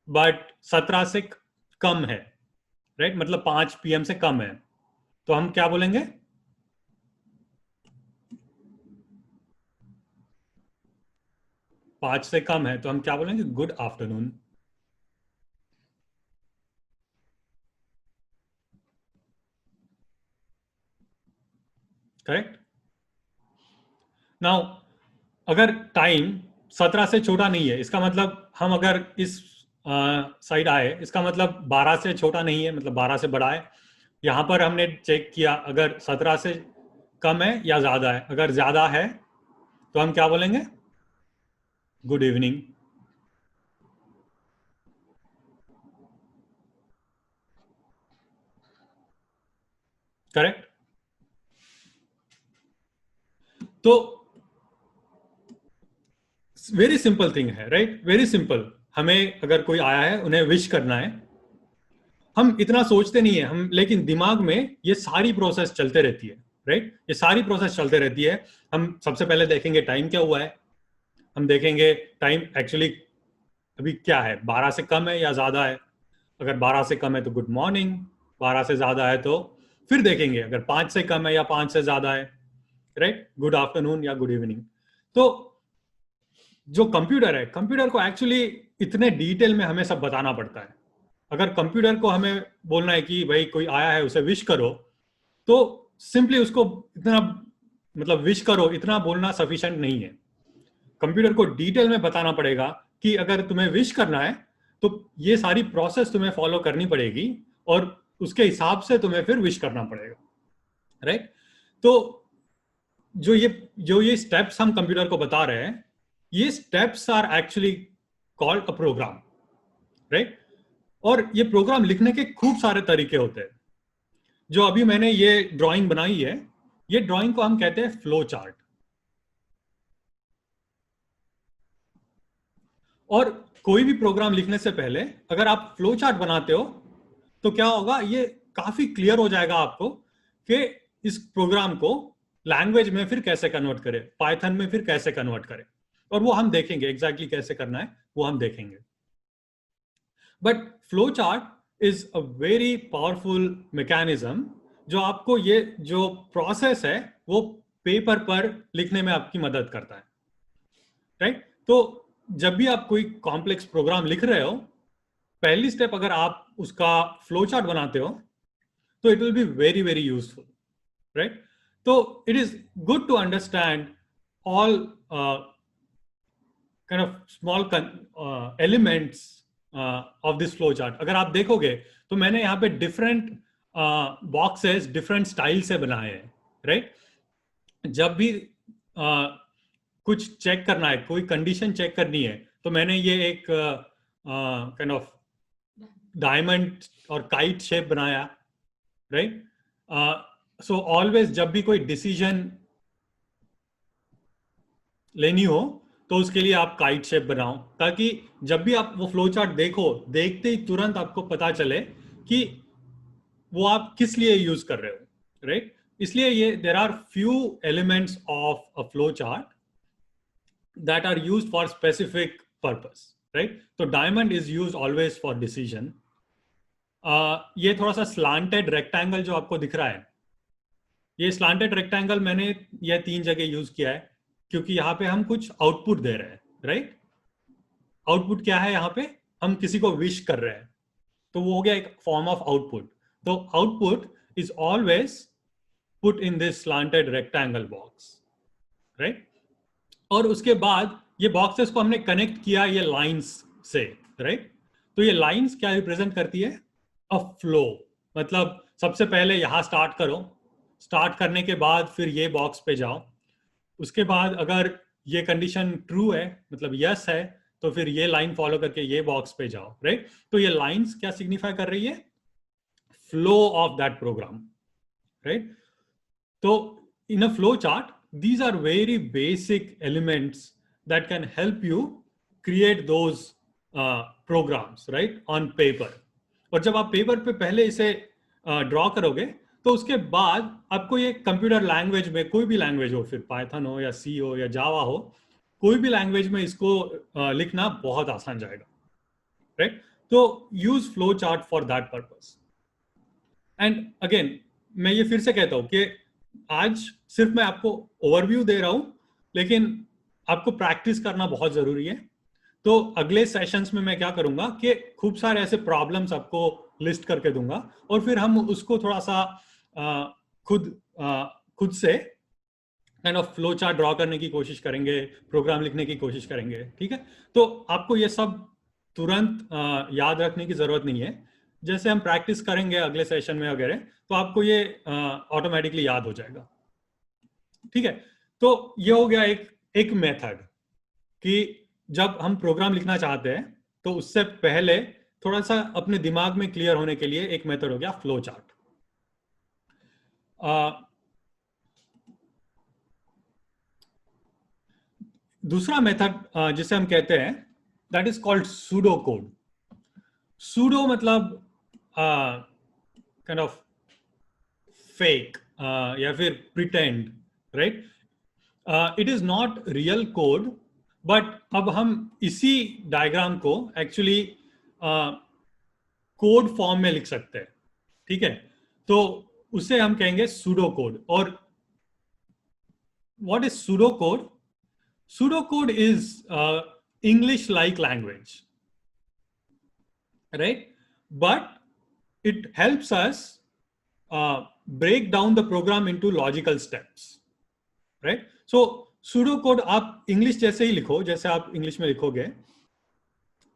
बट 17 से कम है, राइट? मतलब 5 PM से कम है, तो हम क्या बोलेंगे? पांच से कम है तो हम क्या बोलेंगे? Good afternoon, correct? नाउ अगर टाइम 17 से छोटा नहीं है, इसका मतलब हम अगर इस साइड आए, इसका मतलब 12 से छोटा नहीं है, मतलब 12 से बड़ा है। यहां पर हमने चेक किया अगर 17 से कम है या ज्यादा है। अगर ज्यादा है तो हम क्या बोलेंगे? Good evening, correct? तो वेरी सिंपल थिंग है, राइट? Very simple. हमें अगर कोई आया है, उन्हें विश करना है, हम इतना सोचते नहीं है हम, लेकिन दिमाग में ये सारी प्रोसेस चलते रहती है, राइट। ये सारी प्रोसेस चलते रहती है। हम सबसे पहले देखेंगे टाइम क्या हुआ है, हम देखेंगे टाइम एक्चुअली अभी क्या है, 12 से कम है या ज़्यादा है। अगर 12 से कम है तो गुड मॉर्निंग, 12 से ज़्यादा है तो फिर देखेंगे अगर 5 से कम है या 5 से ज़्यादा है, राइट, गुड आफ्टरनून या गुड इवनिंग। तो जो कंप्यूटर है, कंप्यूटर को एक्चुअली इतने डिटेल में हमें सब बताना पड़ता है। अगर कंप्यूटर को हमें बोलना है कि भाई कोई आया है उसे विश करो, तो सिंपली उसको इतना मतलब विश करो इतना बोलना सफिशिएंट नहीं है। कंप्यूटर को डिटेल में बताना पड़ेगा कि अगर तुम्हें विश करना है तो ये सारी प्रोसेस तुम्हें फॉलो करनी पड़ेगी और उसके हिसाब से तुम्हें फिर विश करना पड़ेगा, राइट। तो जो ये स्टेप्स हम कंप्यूटर को बता रहे हैं, ये steps are actually called a program, right. और ये प्रोग्राम लिखने के खूब सारे तरीके होते हैं। जो अभी मैंने ये ड्राइंग बनाई है, ये ड्राइंग को हम कहते हैं फ्लो चार्ट। और कोई भी प्रोग्राम लिखने से पहले अगर आप फ्लो चार्ट बनाते हो तो क्या होगा, ये काफी क्लियर हो जाएगा आपको कि इस प्रोग्राम को लैंग्वेज में फिर कैसे कन्वर्ट करें, पाइथन में फिर कैसे कन्वर्ट करें, और वो हम देखेंगे एग्जैक्टली कैसे करना है, वो हम देखेंगे। But flow chart is a very powerful mechanism जो आपको ये जो प्रोसेस है वो पेपर पर लिखने में आपकी मदद करता है, राइट। तो जब भी आप कोई कॉम्प्लेक्स प्रोग्राम लिख रहे हो, पहली स्टेप अगर आप उसका फ्लो चार्ट बनाते हो तो it will be very very useful, right. तो it is good to understand all kind of small elements of this flow chart. अगर आप देखोगे तो मैंने यहाँ पे डिफरेंट बॉक्सेस डिफरेंट स्टाइल से बनाए हैं, राइट। जब भी कुछ चेक करना है, कोई कंडीशन चेक करनी है, तो मैंने ये एक काइंड ऑफ डायमंड और काइट शेप बनाया, राइट। सो ऑलवेज जब भी कोई डिसीजन लेनी हो तो उसके लिए आप काइट शेप बनाओ, ताकि जब भी आप वो फ्लो चार्ट देखो, देखते ही तुरंत आपको पता चले कि वो आप किस लिए यूज कर रहे हो, राइट। इसलिए ये there are few elements of a flow chart that are used for specific purpose, right? तो diamond is used always for decision. ये थोड़ा सा slanted rectangle जो आपको दिख रहा है, ये slanted rectangle मैंने ये 3 जगह यूज किया है क्योंकि यहाँ पे हम कुछ आउटपुट दे रहे हैं, राइट। आउटपुट क्या है, यहाँ पे हम किसी को विश कर रहे हैं, तो वो हो गया एक फॉर्म ऑफ आउटपुट। तो output is always put in this slanted rectangle box, right. और उसके बाद ये बॉक्सेस को हमने कनेक्ट किया ये लाइंस से, राइट। तो ये लाइंस क्या रिप्रेजेंट करती है, अ फ्लो। मतलब सबसे पहले यहां स्टार्ट करो, स्टार्ट करने के बाद फिर ये बॉक्स पे जाओ, उसके बाद अगर ये कंडीशन ट्रू है मतलब यस है तो फिर ये लाइन फॉलो करके ये बॉक्स पे जाओ, राइट। तो ये लाइंस क्या सिग्निफाई कर रही है, flow of that program, right. तो in a flow chart these are very basic elements that can help you create those programs, right, on paper. और जब आप पेपर पे पहले इसे ड्रॉ करोगे तो उसके बाद आपको ये कंप्यूटर लैंग्वेज में, कोई भी लैंग्वेज हो, फिर पाइथन हो या सी हो या जावा हो, कोई भी लैंग्वेज में इसको लिखना बहुत आसान जाएगा, राइट। तो use flow chart for that purpose. And again मैं ये फिर से कहता हूँ कि आज सिर्फ मैं आपको ओवरव्यू दे रहा हूं, लेकिन आपको प्रैक्टिस करना बहुत जरूरी है। तो अगले सेशंस में मैं क्या करूंगा कि खूब सारे ऐसे प्रॉब्लम्स आपको लिस्ट करके दूंगा और फिर हम उसको थोड़ा सा खुद से kind of flow chart draw करने की कोशिश करेंगे, प्रोग्राम लिखने की कोशिश करेंगे, ठीक है। तो आपको ये सब तुरंत याद रखने की जरूरत नहीं है। जैसे हम प्रैक्टिस करेंगे अगले सेशन में वगैरह तो आपको ये ऑटोमेटिकली याद हो जाएगा, ठीक है। तो ये हो गया एक मेथड कि जब हम प्रोग्राम लिखना चाहते हैं तो उससे पहले थोड़ा सा अपने दिमाग में क्लियर होने के लिए एक मेथड हो गया फ्लो चार्ट। दूसरा मेथड जिसे हम कहते हैं that is called pseudo code. Pseudo मतलब काइंड ऑफ फेक, या फिर pretend, right? It is not real code, but अब हम इसी डायग्राम को एक्चुअली कोड फॉर्म में लिख सकते हैं, ठीक है? तो उसे हम कहेंगे सूडो कोड. और what is pseudo code? Pseudo code is English like language, right? But it helps us break down the program into logical steps, right? So pseudocode आप इंग्लिश जैसे ही लिखो, जैसे आप इंग्लिश में लिखोगे,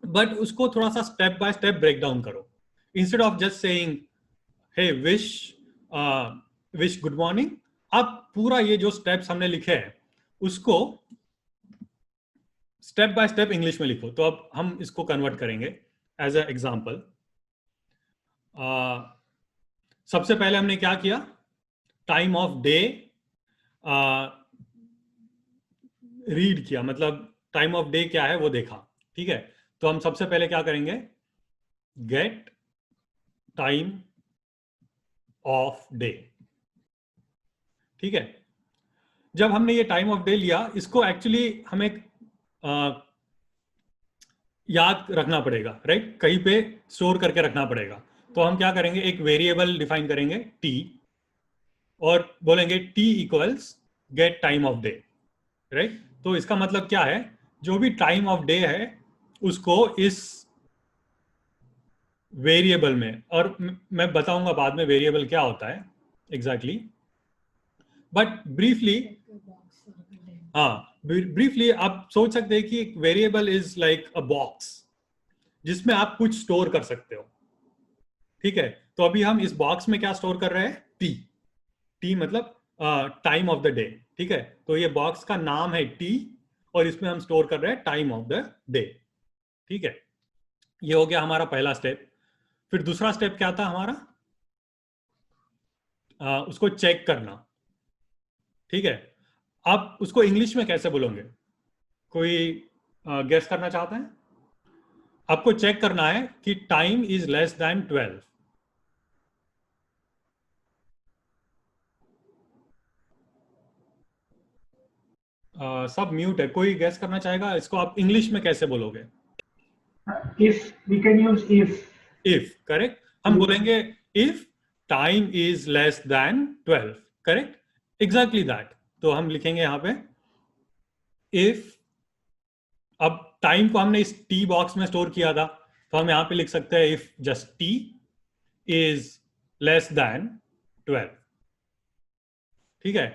बट उसको थोड़ा सा step by step break down करो. Instead of just saying hey wish good morning, आप पूरा ये जो स्टेप्स हमने लिखे हैं उसको स्टेप बाय स्टेप इंग्लिश में लिखो. तो अब हम इसको कन्वर्ट करेंगे एज अ एग्जाम्पल. सबसे पहले हमने क्या किया? टाइम ऑफ डे रीड किया, मतलब टाइम ऑफ डे क्या है वो देखा, ठीक है? तो हम सबसे पहले क्या करेंगे? गेट टाइम ऑफ डे, ठीक है? जब हमने ये टाइम ऑफ डे लिया, इसको एक्चुअली हमें याद रखना पड़ेगा, राइट? कहीं पे स्टोर करके रखना पड़ेगा. तो हम क्या करेंगे? एक वेरिएबल डिफाइन करेंगे t, और बोलेंगे t equals get time of day, right? तो इसका मतलब क्या है? जो भी टाइम ऑफ डे है उसको इस वेरिएबल में, और मैं बताऊंगा बाद में वेरिएबल क्या होता है एग्जैक्टली, बट ब्रीफली, हाँ, ब्रीफली आप सोच सकते हैं कि variable is like a box जिसमें आप कुछ स्टोर कर सकते हो, ठीक है? तो अभी हम इस बॉक्स में क्या स्टोर कर रहे हैं? टी मतलब टाइम ऑफ द डे, ठीक है? तो ये बॉक्स का नाम है टी, और इसमें हम स्टोर कर रहे हैं टाइम ऑफ द डे, ठीक है? ये हो गया हमारा पहला स्टेप. फिर दूसरा स्टेप क्या था हमारा? उसको चेक करना, ठीक है? आप उसको इंग्लिश में कैसे बोलोगे? कोई गेस करना चाहता है? आपको चेक करना है कि टाइम इज लेस देन 12. सब म्यूट है. कोई गेस करना चाहेगा? इसको आप इंग्लिश में कैसे बोलोगे? If we can use if, correct. हम बोलेंगे if time is less than 12, correct? Exactly that. तो हम लिखेंगे यहां पे इफ. अब टाइम को हमने इस टी बॉक्स में स्टोर किया था, तो हम यहां पे लिख सकते हैं if just T is less than 12, ठीक है?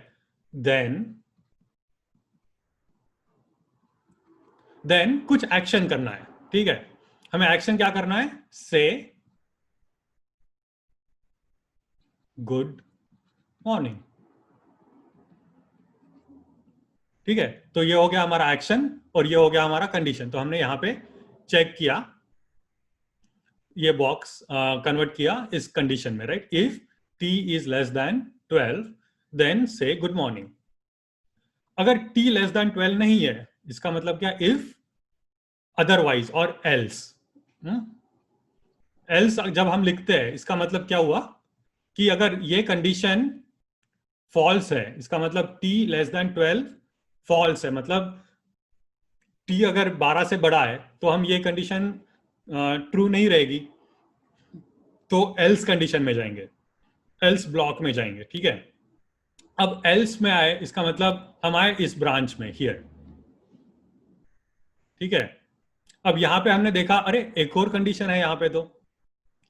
देन कुछ एक्शन करना है, ठीक है? हमें एक्शन क्या करना है? से गुड मॉर्निंग, ठीक है? तो ये हो गया हमारा एक्शन, और ये हो गया हमारा कंडीशन. तो हमने यहां पे चेक किया, ये बॉक्स कन्वर्ट किया इस कंडीशन में, right? If T is less than 12 then say good morning. अगर टी लेस देन 12 नहीं है, इसका मतलब क्या? इफ अदरवाइज और एल्स. एल्स जब हम लिखते हैं, इसका मतलब क्या हुआ कि अगर ये कंडीशन फॉल्स है, इसका मतलब टी लेस देन 12 फॉल्स है, मतलब टी अगर 12 से बड़ा है तो हम ये कंडीशन ट्रू नहीं रहेगी, तो एल्स कंडीशन में जाएंगे, एल्स ब्लॉक में जाएंगे, ठीक है? अब एल्स में आए, इसका मतलब हम आए इस ब्रांच में, हियर, ठीक है? अब यहां पे हमने देखा, अरे एक और कंडीशन है यहां पे, तो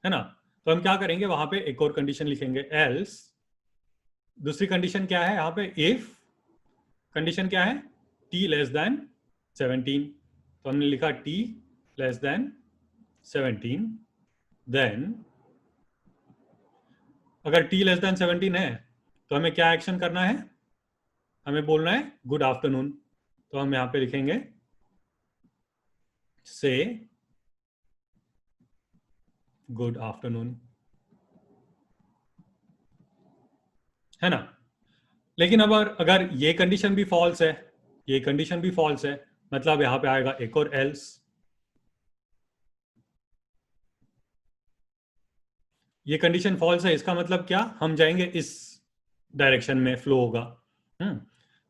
है ना? तो हम क्या करेंगे? वहां पे एक और कंडीशन लिखेंगे, एल्स. दूसरी कंडीशन क्या है यहां पे? इफ. कंडीशन क्या है? T less then 17. तो हमने लिखा टी लेस देन 17. देन अगर टी लेस देन 17 है तो हमें क्या एक्शन करना है? हमें बोलना है गुड आफ्टरनून. तो हम यहां पे लिखेंगे से गुड आफ्टरनून, है ना? लेकिन अब अगर ये कंडीशन भी फॉल्स है, ये कंडीशन भी फॉल्स है, मतलब यहां पे आएगा एक और एल्स. ये कंडीशन फॉल्स है, इसका मतलब क्या? हम जाएंगे इस डायरेक्शन में फ्लो होगा।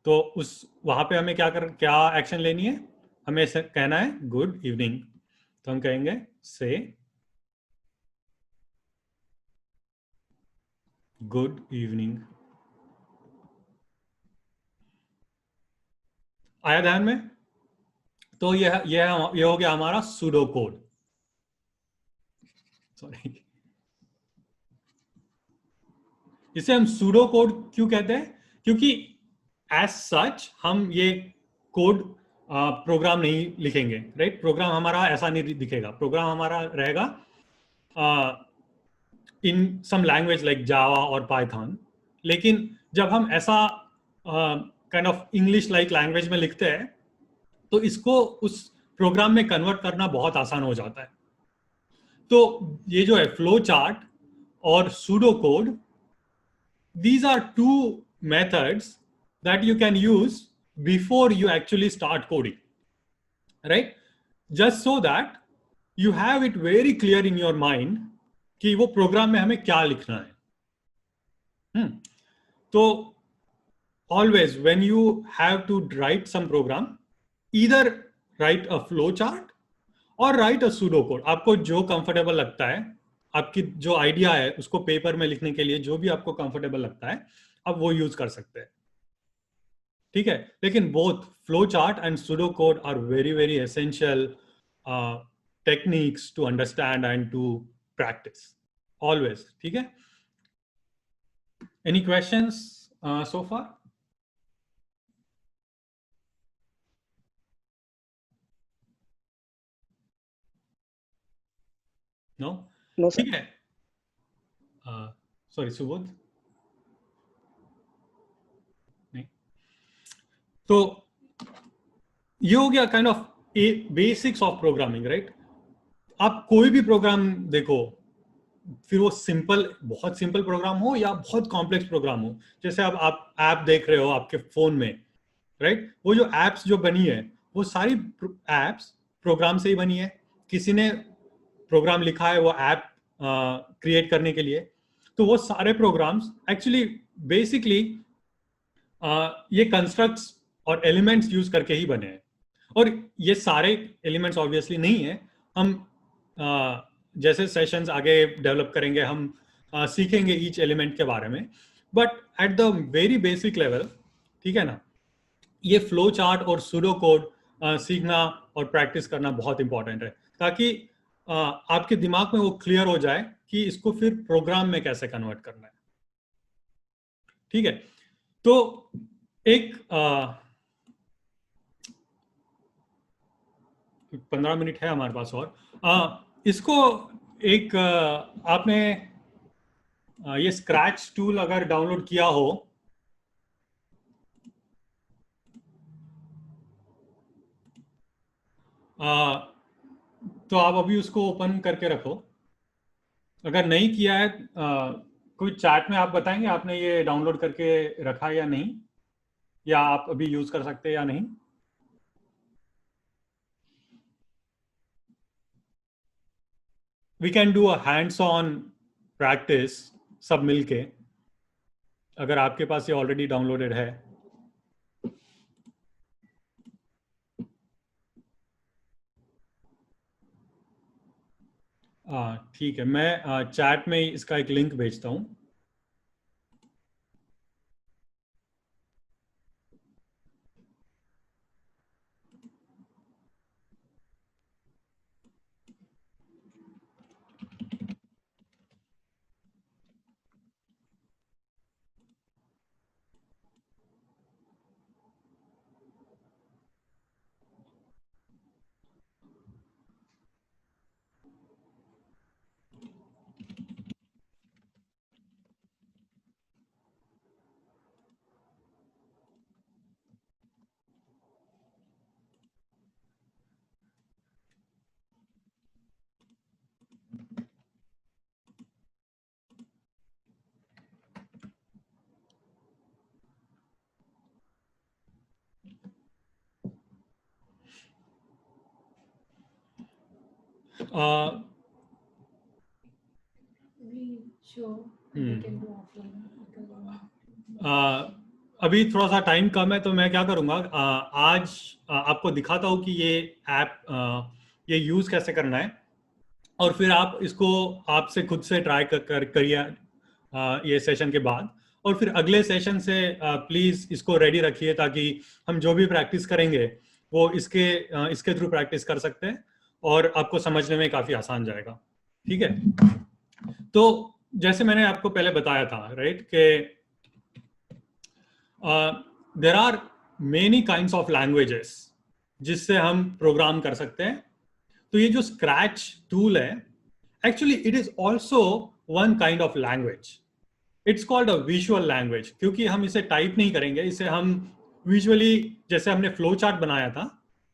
तो उस वहां पे हमें क्या एक्शन लेनी है, हमें कहना है गुड इवनिंग, तो हम कहेंगे से गुड इवनिंग। आया ध्यान में? तो ये हो गया हमारा सूडो कोड। सॉरी, इसे हम सूडो कोड क्यों कहते हैं? क्योंकि एज सच हम ये कोड प्रोग्राम नहीं लिखेंगे, राइट? प्रोग्राम हमारा ऐसा नहीं दिखेगा, प्रोग्राम हमारा रहेगा इन सम लैंग्वेज लाइक जावा और पाइथन। लेकिन जब हम ऐसा kind of English like language में लिखते हैं तो इसको उस प्रोग्राम में कन्वर्ट करना बहुत आसान हो जाता है। तो ये जो है फ्लो चार्ट और pseudo code, these are two methods that you can use before you actually start coding, right? Just so that you have it very clear in your mind कि वो प्रोग्राम में हमें क्या लिखना है। तो always when you have to write some program, either write a flow chart or write a pseudo code। आपको जो कंफर्टेबल लगता है, आपकी जो आइडिया है उसको पेपर में लिखने के लिए जो भी आपको कंफर्टेबल लगता है, आप वो यूज कर सकते हैं, ठीक है? लेकिन both flow chart and pseudo code are very very essential techniques to understand and to practice always, ठीक है? Any questions so far? No? No sir. ठीक है, सॉरी सुबोध, नहीं? तो ये हो गया kind of basics of programming, right? आप कोई भी प्रोग्राम देखो, फिर वो बहुत सिंपल प्रोग्राम हो या बहुत कॉम्प्लेक्स प्रोग्राम हो, जैसे अब आप ऐप देख रहे हो आपके फोन में, राइट? वो जो एप्स जो बनी है वो सारी एप्स प्रोग्राम से ही बनी है। किसी ने प्रोग्राम लिखा है वो ऐप क्रिएट करने के लिए, तो वो सारे प्रोग्राम्स एक्चुअली बेसिकली ये कंस्ट्रक्ट्स और एलिमेंट्स यूज करके ही बने हैं। और ये सारे एलिमेंट्स ऑब्वियसली नहीं है, हम जैसे सेशंस आगे डेवलप करेंगे हम सीखेंगे ईच एलिमेंट के बारे में, but at the very basic level, ठीक है ना, ये फ्लो चार्ट और सूडो कोड सीखना और प्रैक्टिस करना बहुत इंपॉर्टेंट है, ताकि आपके दिमाग में वो क्लियर हो जाए कि इसको फिर प्रोग्राम में कैसे कन्वर्ट करना है, ठीक है? तो एक 15 मिनट है हमारे पास और इसको एक आपने ये स्क्रैच टूल अगर डाउनलोड किया हो तो आप अभी उसको ओपन करके रखो। अगर नहीं किया है कोई चैट में आप बताएंगे आपने ये डाउनलोड करके रखा या नहीं, या आप अभी यूज कर सकते हैं या नहीं? We can do a hands on practice सब मिलके, अगर आपके पास ये ऑलरेडी डाउनलोडेड है। ठीक है, मैं चैट में इसका एक लिंक भेजता हूँ। We sure we can do offline because अभी थोड़ा सा टाइम कम है, तो मैं क्या करूँगा, आज आपको दिखाता हूँ कि ये ऐप ये यूज़ कैसे करना है, और फिर आप इसको आपसे खुद से ट्राई करिए ये सेशन के बाद, और फिर अगले सेशन से प्लीज़ इसको रेडी रखिए, ताकि हम जो भी प्रैक्टिस करेंगे वो इसके थ्रू प्रैक्टिस कर सकते हैं, और आपको समझने में काफ़ी आसान जाएगा। ठीक है, तो जैसे मैंने आपको पहले बताया था, राइट, कि there are many kinds of languages जिससे हम प्रोग्राम कर सकते हैं। तो ये जो स्क्रैच टूल है, actually it is also one kind of language. It's called a visual language, क्योंकि हम इसे टाइप नहीं करेंगे, इसे हम विजुअली, जैसे हमने फ्लो चार्ट बनाया था,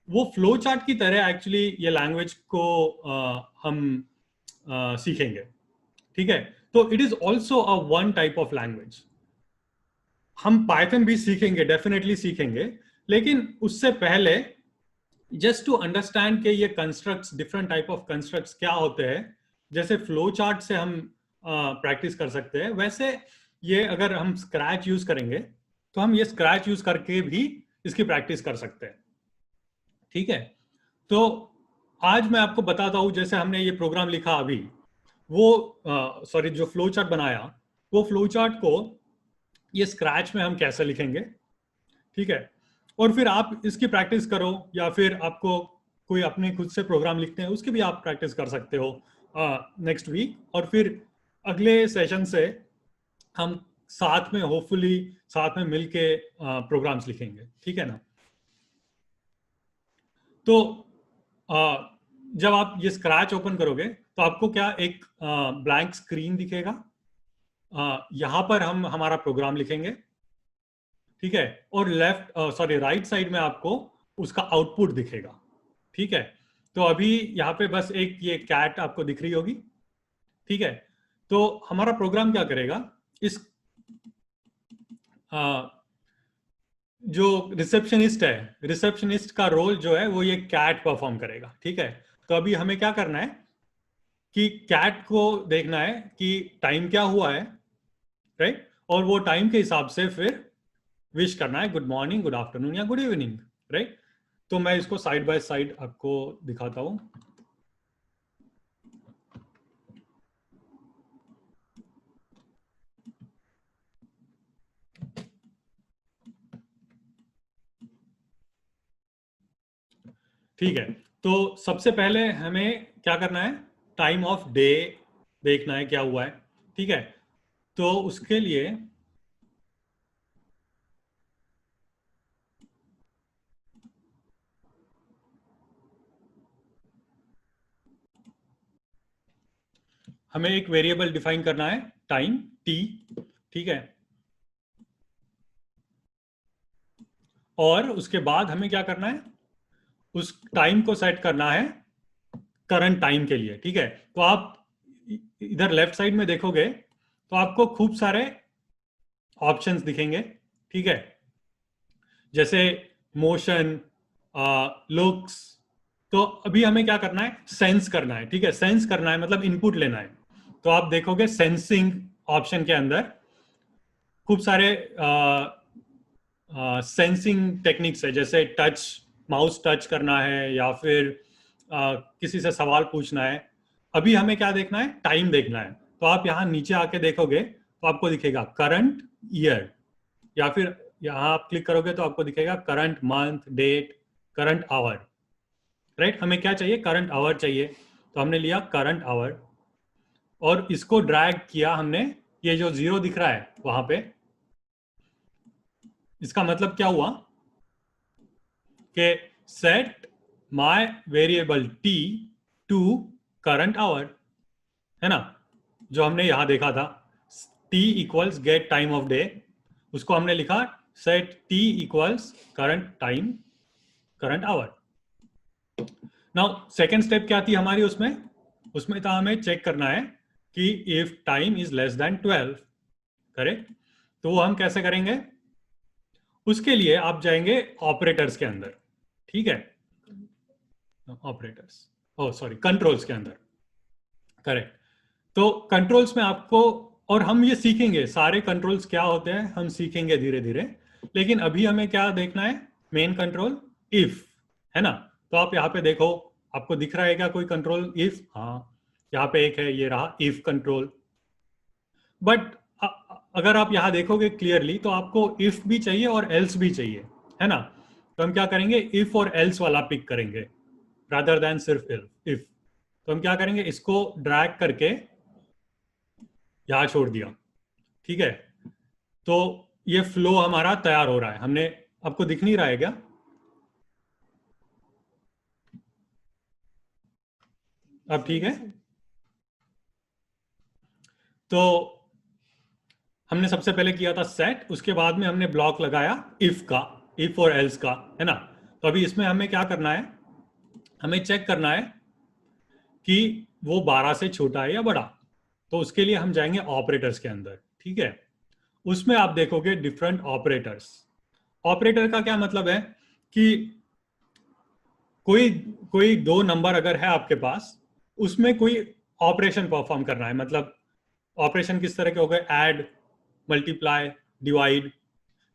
वो फ्लो चार्ट की तरह एक्चुअली ये लैंग्वेज को हम सीखेंगे। ठीक है, तो it is also a one type of language. हम पाइथन भी सीखेंगे, डेफिनेटली सीखेंगे, लेकिन उससे पहले जस्ट टू अंडरस्टैंड कि ये constructs, different type of constructs क्या होते हैं, जैसे फ्लो चार्ट से हम प्रैक्टिस कर सकते हैं, वैसे ये अगर हम स्क्रैच यूज करेंगे तो हम ये स्क्रैच यूज करके भी इसकी प्रैक्टिस कर सकते हैं। ठीक है, तो आज मैं आपको बताता हूं, जैसे हमने ये प्रोग्राम लिखा अभी, वो सॉरी जो फ्लो चार्ट बनाया, वो फ्लो चार्ट को ये स्क्रैच में हम कैसे लिखेंगे। ठीक है, और फिर आप इसकी प्रैक्टिस करो, या फिर आपको कोई अपने खुद से प्रोग्राम लिखते हैं उसकी भी आप प्रैक्टिस कर सकते हो नेक्स्ट वीक, और फिर अगले सेशन से हम साथ में, होपफुली साथ में मिलके प्रोग्राम्स लिखेंगे। ठीक है ना। तो जब आप ये स्क्रैच ओपन करोगे तो आपको क्या एक ब्लैंक स्क्रीन दिखेगा, यहाँ पर हम हमारा प्रोग्राम लिखेंगे। ठीक है, और राइट साइड में आपको उसका आउटपुट दिखेगा। ठीक है, तो अभी यहाँ पे बस एक ये कैट आपको दिख रही होगी। ठीक है, तो हमारा प्रोग्राम क्या करेगा, इस जो रिसेप्शनिस्ट है, रिसेप्शनिस्ट का रोल जो है वो ये कैट परफॉर्म करेगा। ठीक है, तो अभी हमें क्या करना है कि कैट को देखना है कि टाइम क्या हुआ है, राइट, और वो टाइम के हिसाब से फिर विश करना है, गुड मॉर्निंग, गुड आफ्टरनून या गुड इवनिंग, राइट। तो मैं इसको साइड बाय साइड आपको दिखाता हूं। ठीक है, तो सबसे पहले हमें क्या करना है, टाइम ऑफ डे देखना है क्या हुआ है। ठीक है, तो उसके लिए हमें एक वेरिएबल डिफाइन करना है, टाइम टी। ठीक है, और उसके बाद हमें क्या करना है, उस टाइम को सेट करना है करंट टाइम के लिए। ठीक है, तो आप इधर लेफ्ट साइड में देखोगे तो आपको खूब सारे ऑप्शंस दिखेंगे। ठीक है, जैसे मोशन, लुक्स। तो अभी हमें क्या करना है, सेंस करना है। ठीक है, सेंस करना है मतलब इनपुट लेना है। तो आप देखोगे सेंसिंग ऑप्शन के अंदर खूब सारे सेंसिंग टेक्निक्स है, जैसे टच, माउस टच करना है, या फिर किसी से सवाल पूछना है। अभी हमें क्या देखना है, टाइम देखना है। तो आप यहाँ नीचे आके देखोगे तो आपको दिखेगा करंट ईयर, या फिर यहाँ आप क्लिक करोगे तो आपको दिखेगा current month, date, current hour, right. हमें क्या चाहिए, करंट आवर चाहिए, तो हमने लिया करंट आवर, और इसको ड्रैग किया हमने, ये जो 0 दिख रहा है वहां पे, इसका मतलब क्या हुआ कि set my variable T to current hour, है ना, जो हमने यहां देखा था, T equals get time of day, उसको हमने लिखा set T equals current time, current hour. Now second step क्या थी हमारी, उसमें था हमें चेक करना है कि if time is less than 12, correct. तो वो हम कैसे करेंगे, उसके लिए आप जाएंगे ऑपरेटर्स के अंदर। ठीक है, कंट्रोल्स के अंदर, करेक्ट। तो कंट्रोल्स में आपको और हम ये सीखेंगे, सारे कंट्रोल्स क्या होते हैं हम सीखेंगे धीरे धीरे, लेकिन अभी हमें क्या देखना है, मेन कंट्रोल इफ, है ना। तो आप यहाँ पे देखो, आपको दिख रहा है क्या कोई कंट्रोल इफ? हाँ, यहाँ पे एक है, ये रहा इफ कंट्रोल। बट अगर आप यहाँ देखोगे क्लियरली तो आपको इफ भी चाहिए और एल्स भी चाहिए, है ना। तो हम क्या करेंगे, इफ और एल्स वाला पिक करेंगे रादर देन सिर्फ इफ। तो हम क्या करेंगे, इसको ड्रैग करके यहां छोड़ दिया, ठीक है। तो ये फ्लो हमारा तैयार हो रहा है, हमने, आपको दिख नहीं रहा है क्या? अब ठीक है। तो हमने सबसे पहले किया था सेट, उसके बाद में हमने ब्लॉक लगाया इफ का, इफ और एल्स का, है ना। तो अभी इसमें हमें क्या करना है, हमें चेक करना है कि वो 12 से छोटा है या बड़ा। तो उसके लिए हम जाएंगे ऑपरेटर्स के अंदर, ठीक है। उसमें आप देखोगे डिफरेंट ऑपरेटर्स। ऑपरेटर का क्या मतलब है कि कोई कोई दो नंबर अगर है आपके पास, उसमें कोई ऑपरेशन परफॉर्म करना है, मतलब ऑपरेशन किस तरह के हो गए, ऐड, मल्टीप्लाई, डिवाइड,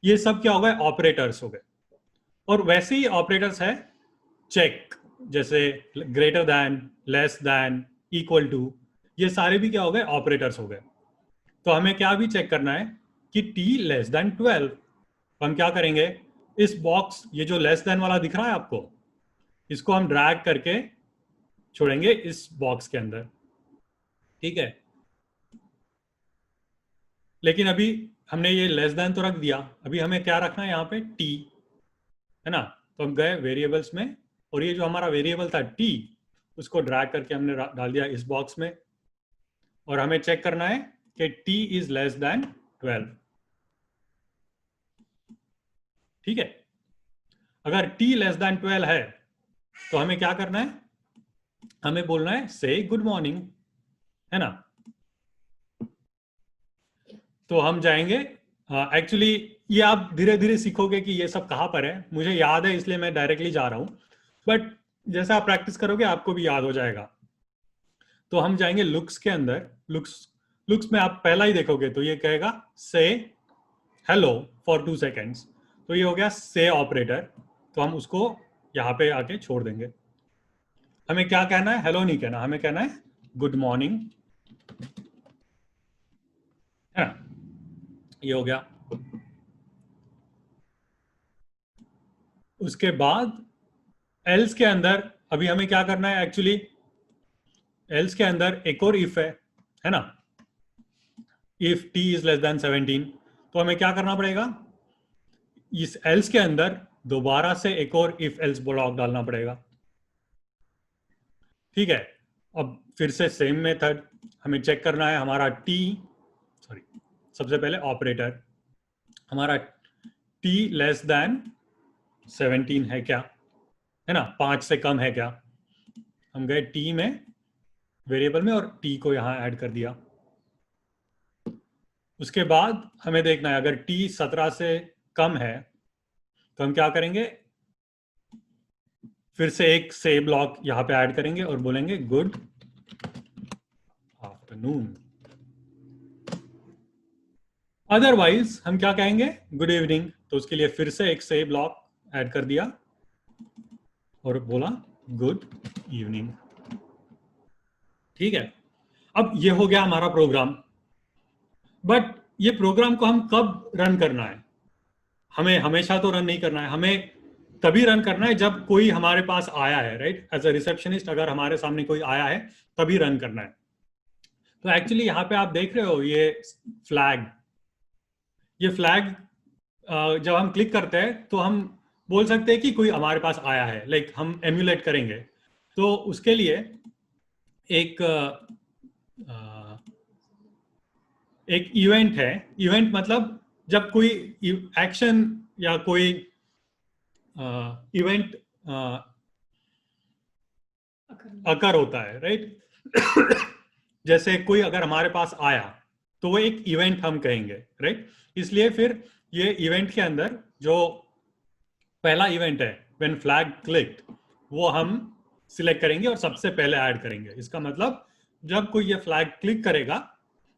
ये सब क्या हो गए, ऑपरेटर्स हो गए। और वैसे ही ऑपरेटर्स है चेक, जैसे greater than, less than, equal to, ये सारे भी क्या हो गए, ऑपरेटर्स हो गए। तो हमें क्या भी चेक करना है कि t लेस देन 12। तो हम क्या करेंगे, इस बॉक्स, ये जो लेस देन वाला दिख रहा है आपको, इसको हम ड्रैग करके छोड़ेंगे इस बॉक्स के अंदर, ठीक है। लेकिन अभी हमने ये लेस देन तो रख दिया, अभी हमें क्या रखना है यहाँ पे, t, है ना। तो हम गए वेरिएबल्स में, और ये जो हमारा वेरिएबल था t, उसको ड्रैग करके हमने डाल दिया इस बॉक्स में, और हमें चेक करना है कि t इज लेस देन 12, ठीक है। अगर t लेस देन 12 है तो हमें क्या करना है, हमें बोलना है से गुड मॉर्निंग, है ना। तो हम जाएंगे, एक्चुअली ये आप धीरे धीरे सीखोगे कि ये सब कहाँ पर है, मुझे याद है इसलिए मैं डायरेक्टली जा रहा हूं, बट जैसा आप प्रैक्टिस करोगे आपको भी याद हो जाएगा। तो हम जाएंगे लुक्स के अंदर, लुक्स में आप पहला ही देखोगे तो ये कहेगा से हेलो फॉर 2 सेकेंड्स, तो ये हो गया से ऑपरेटर। तो हम उसको यहाँ पे आके छोड़ देंगे। हमें क्या कहना है, हेलो नहीं कहना, हमें कहना है गुड मॉर्निंग, है ना। ये हो गया। उसके बाद एल्स के अंदर अभी हमें क्या करना है, एक्चुअली एल्स के अंदर एक और इफ है ना, if t is less then 17। तो हमें क्या करना पड़ेगा, इस एल्स के अंदर दोबारा से एक और इफ एल्स ब्लॉक डालना पड़ेगा, ठीक है। अब फिर से सेम मेथड, हमें चेक करना है हमारा सबसे पहले ऑपरेटर, हमारा t लेस देन 17 है क्या, है ना, 5 से कम है क्या। हम गए t में, वेरिएबल में, और t को यहां ऐड कर दिया। उसके बाद हमें देखना है अगर t 17 से कम है तो हम क्या करेंगे, फिर से एक से ब्लॉक यहां पे ऐड करेंगे और बोलेंगे गुड आफ्टरनून। अदरवाइज हम क्या कहेंगे, गुड इवनिंग। तो उसके लिए फिर से एक से ब्लॉक ऐड कर दिया और बोला गुड इवनिंग, ठीक है। अब ये हो गया हमारा प्रोग्राम। बट ये प्रोग्राम को हम कब रन करना है, हमें हमेशा तो रन नहीं करना है, हमें तभी रन करना है जब कोई हमारे पास आया है, राइट। एज अ रिसेप्शनिस्ट अगर हमारे सामने कोई आया है तभी रन करना है। तो एक्चुअली यहाँ पे आप देख रहे हो ये फ्लैग, जब हम क्लिक करते हैं तो हम बोल सकते हैं कि कोई हमारे पास आया है, लाइक हम एम्यूलेट करेंगे। तो उसके लिए एक इवेंट है। इवेंट मतलब जब कोई एक्शन या कोई इवेंट अकर होता है, राइट। जैसे कोई अगर हमारे पास आया तो वो एक इवेंट हम कहेंगे, राइट। इसलिए फिर ये इवेंट के अंदर जो पहला इवेंट है व्हेन फ्लैग क्लिक्ड, वो हम सिलेक्ट करेंगे और सबसे पहले ऐड करेंगे। इसका मतलब जब कोई ये फ्लैग क्लिक करेगा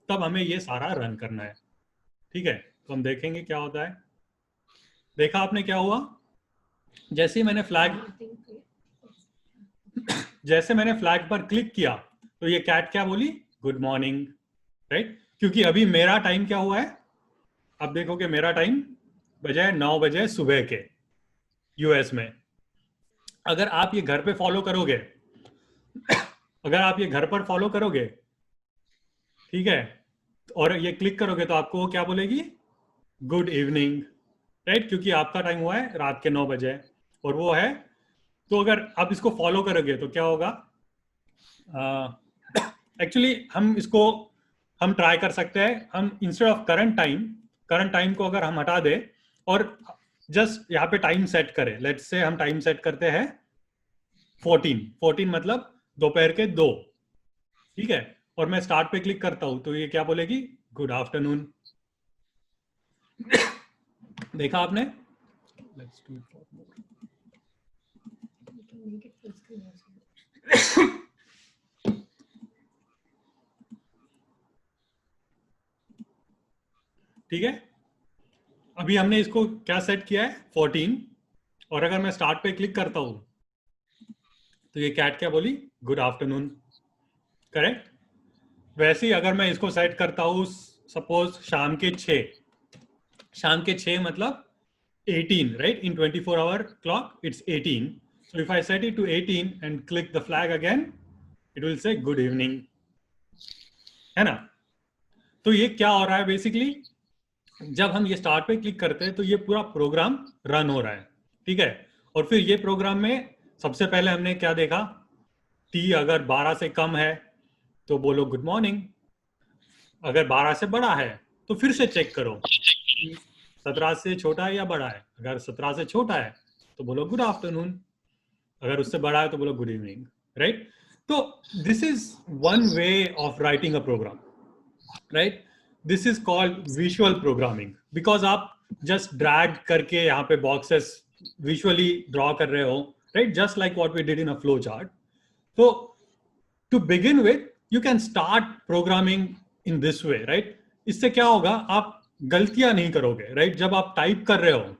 तब हमें ये सारा रन करना है, ठीक है। तो हम देखेंगे क्या होता है। देखा आपने क्या हुआ, जैसे ही मैंने फ्लैग पर क्लिक किया तो ये कैट क्या बोली, गुड मॉर्निंग, राइट। क्योंकि अभी मेरा टाइम क्या हुआ है, आप देखोगे मेरा टाइम बजे 9 बजे सुबह के यूएस में। अगर आप ये घर पे फॉलो करोगे अगर आप ये घर पर फॉलो करोगे, ठीक है, और ये क्लिक करोगे तो आपको वो क्या बोलेगी, गुड इवनिंग, राइट, क्योंकि आपका टाइम हुआ है रात के 9 बजे और वो है। तो अगर आप इसको फॉलो करोगे तो क्या होगा, एक्चुअली हम ट्राई कर सकते हैं, हम इंस्टेड ऑफ करंट टाइम को अगर हम हटा दें और जस्ट यहाँ पे टाइम सेट करें, लेट्स से हम टाइम सेट करते हैं 14 मतलब दोपहर के 2, ठीक है, और मैं स्टार्ट पे क्लिक करता हूं तो ये क्या बोलेगी, गुड आफ्टरनून। देखा आपने, let's do it for more. You can make it full screen also. ठीक है, अभी हमने इसको क्या सेट किया है 14, और अगर मैं स्टार्ट पे क्लिक करता हूं तो ये कैट क्या बोली, गुड आफ्टरनून, करेक्ट। वैसे ही अगर मैं इसको सेट करता हूं सपोज शाम के 6 मतलब 18, right, in 24 hour clock it's 18, so if I set it to 18 and click the flag again it will say good evening, है ना। तो ये क्या हो रहा है बेसिकली, जब हम ये स्टार्ट पे क्लिक करते हैं तो ये पूरा प्रोग्राम रन हो रहा है, ठीक है। और फिर ये प्रोग्राम में सबसे पहले हमने क्या देखा, टी अगर 12 से कम है तो बोलो गुड मॉर्निंग, अगर 12 से बड़ा है तो फिर से चेक करो 17 से छोटा है या बड़ा है, अगर 17 से छोटा है तो बोलो गुड आफ्टरनून, अगर उससे बड़ा है तो बोलो गुड इवनिंग, राइट। तो this is one way of writing a program, right. This is called visual programming, because आप जस्ट ड्रैग करके यहाँ पे बॉक्सेस विजुअली ड्रॉ कर रहे हो, right, just like what we did in a flow chart. तो to begin with you can start programming in this way, right. इससे क्या होगा, आप गलतियां नहीं करोगे, राइट। जब आप टाइप कर रहे हो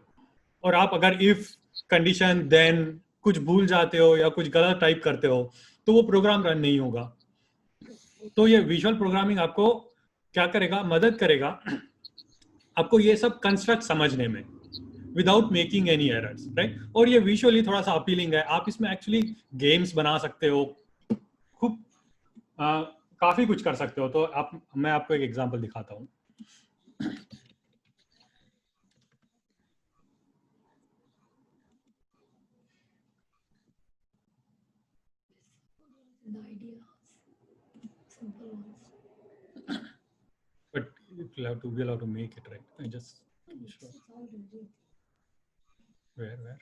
और आप अगर इफ कंडीशन देन कुछ भूल जाते हो या कुछ गलत टाइप करते हो तो वो प्रोग्राम रन नहीं होगा। तो ये विजुअल प्रोग्रामिंग आपको क्या करेगा, मदद करेगा आपको ये सब कंस्ट्रक्ट समझने में without making any errors, right. और ये विजुअली थोड़ा सा अपीलिंग है, आप इसमें एक्चुअली गेम्स बना सकते हो, खूब काफी कुछ कर सकते हो। तो मैं आपको एक एग्जांपल दिखाता हूँ। The ideas, simple ones. But you'll have to, we'll have to make it, right? I just It's all ready. where Like,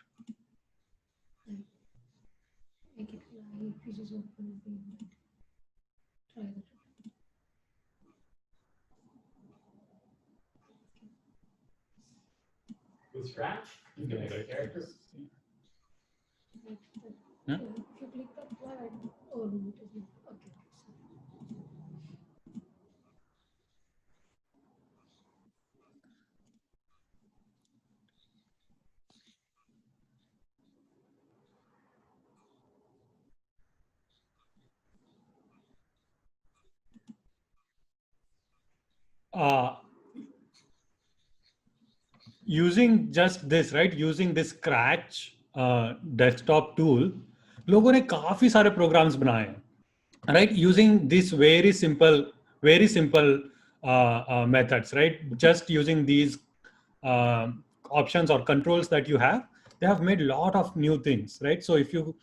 make it live. You just open the invite. Try that. With Scratch, you can make a character. Huh? If you click that flag, oh no, it isn't. Okay. using just this, right, using this Scratch desktop tool, लोगों ने काफी सारे programmes बनाए हैं, right, using this very simple methods, right, just using these options or controls that you have, they have made a lot of new things, right. So if you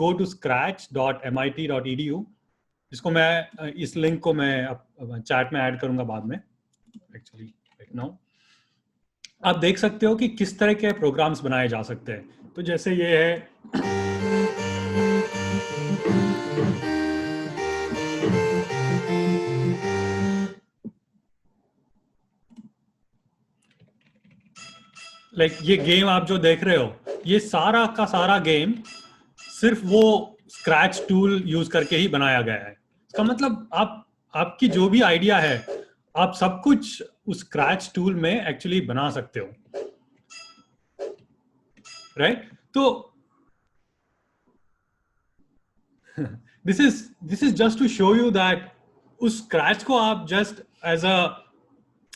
go to scratch.mit.edu, इसको मैं इस link को मैं chat में add करूंगा बाद में, actually right now आप देख सकते हो कि किस तरह के प्रोग्राम्स बनाए जा सकते हैं। तो जैसे ये है, लाइक ये गेम आप जो देख रहे हो, ये सारा का सारा गेम सिर्फ वो स्क्रैच टूल यूज करके ही बनाया गया है। इसका मतलब आपकी जो भी आइडिया है आप सब कुछ उस स्क्रैच टूल में एक्चुअली बना सकते हो, राइट? तो this is just to show you that उस स्क्रैच को आप just as a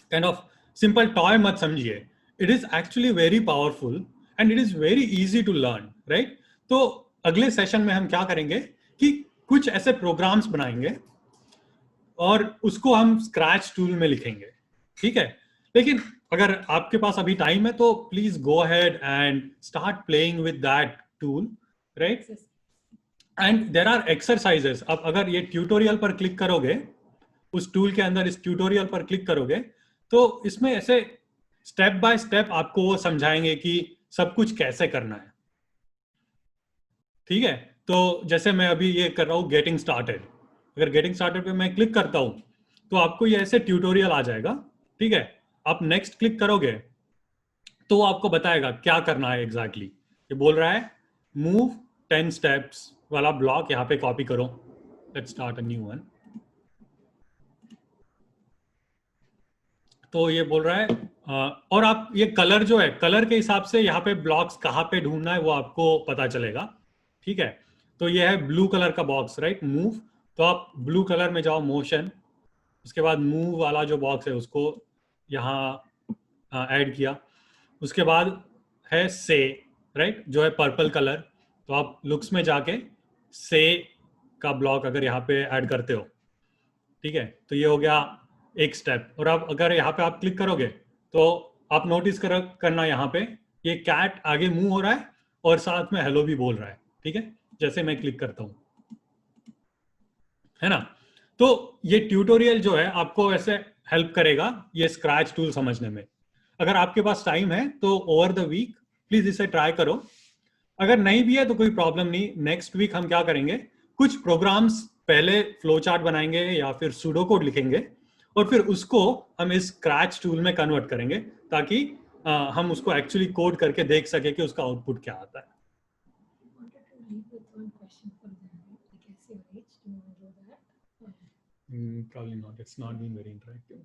kind of simple toy मत समझिए. It is actually very powerful and it is very easy to learn, right? तो अगले सेशन में हम क्या करेंगे कि कुछ ऐसे प्रोग्राम्स बनाएंगे और उसको हम स्क्रैच टूल में लिखेंगे, ठीक है? लेकिन अगर आपके पास अभी टाइम है तो please go ahead and start playing with that tool, right? And there are exercises. अब अगर ये ट्यूटोरियल पर क्लिक करोगे, उस टूल के अंदर इस ट्यूटोरियल पर क्लिक करोगे, तो इसमें ऐसे स्टेप बाय स्टेप आपको वो समझाएंगे कि सब कुछ कैसे करना है, ठीक है? तो जैसे मैं अभी ये कर रहा हूँ गेटिंग स्टार्टेड. अगर गेटिंग स्टार्टेड पे मैं क्लिक करता हूँ तो आपको ये ऐसे ट्यूटोरियल आ जाएगा, ठीक है? आप नेक्स्ट क्लिक करोगे तो वो आपको बताएगा क्या करना है एग्जैक्टली. ये बोल रहा है मूव 10 स्टेप्स वाला ब्लॉक यहाँ पे कॉपी करो. Let's start a new one. तो ये बोल रहा है और आप ये कलर जो है, कलर के हिसाब से यहाँ पे ब्लॉक्स कहाँ पे ढूंढना है वो आपको पता चलेगा, ठीक है? तो ये है ब्लू कलर का बॉक्स, राइट? मूव. तो आप ब्लू कलर में जाओ, मोशन, उसके बाद मूव वाला जो बॉक्स है उसको यहाँ ऐड किया. उसके बाद है से, राइट, जो है पर्पल कलर. तो आप लुक्स में जाके से का ब्लॉक अगर यहाँ पे ऐड करते हो, ठीक है, तो ये हो गया एक स्टेप. और अब अगर यहाँ पे आप क्लिक करोगे तो आप नोटिस करना यहाँ पे ये कैट आगे मूव हो रहा है और साथ में हेलो भी बोल रहा है, ठीक है? जैसे मैं क्लिक करता हूँ, है ना? तो ये ट्यूटोरियल जो है आपको ऐसे हेल्प करेगा ये स्क्रैच टूल समझने में. अगर आपके पास टाइम है तो ओवर द वीक प्लीज इसे ट्राई करो. अगर नहीं भी है तो कोई प्रॉब्लम नहीं. नेक्स्ट वीक हम क्या करेंगे, कुछ प्रोग्राम्स पहले फ्लो चार्ट बनाएंगे या फिर सूडो कोड लिखेंगे और फिर उसको हम इस स्क्रैच टूल में कन्वर्ट करेंगे ताकि हम उसको एक्चुअली कोड करके देख सके कि उसका आउटपुट क्या आता है. Probably not. It's not been very interactive.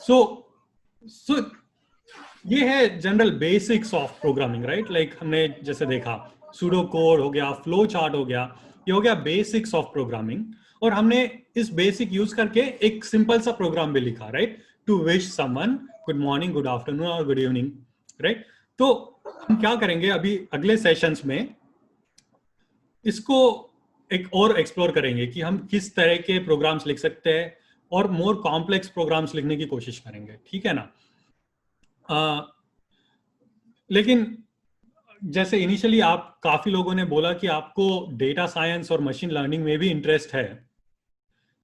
So ये है general basics of programming, right? Like हमने जैसे देखा सूडो कोड हो गया, फ्लो चार्ट हो गया, ये हो गया बेसिक्स ऑफ प्रोग्रामिंग. और हमने इस बेसिक यूज करके एक सिंपल सा प्रोग्राम भी लिखा, right? To wish someone good morning, good afternoon और गुड इवनिंग, राइट? तो हम क्या करेंगे अभी अगले सेशंस में, इसको एक और एक्सप्लोर करेंगे कि हम किस तरह के प्रोग्राम्स लिख सकते हैं और मोर कॉम्प्लेक्स प्रोग्राम्स लिखने की कोशिश करेंगे, ठीक है ना? लेकिन जैसे इनिशियली आप काफी लोगों ने बोला कि आपको डेटा साइंस और मशीन लर्निंग में भी इंटरेस्ट है,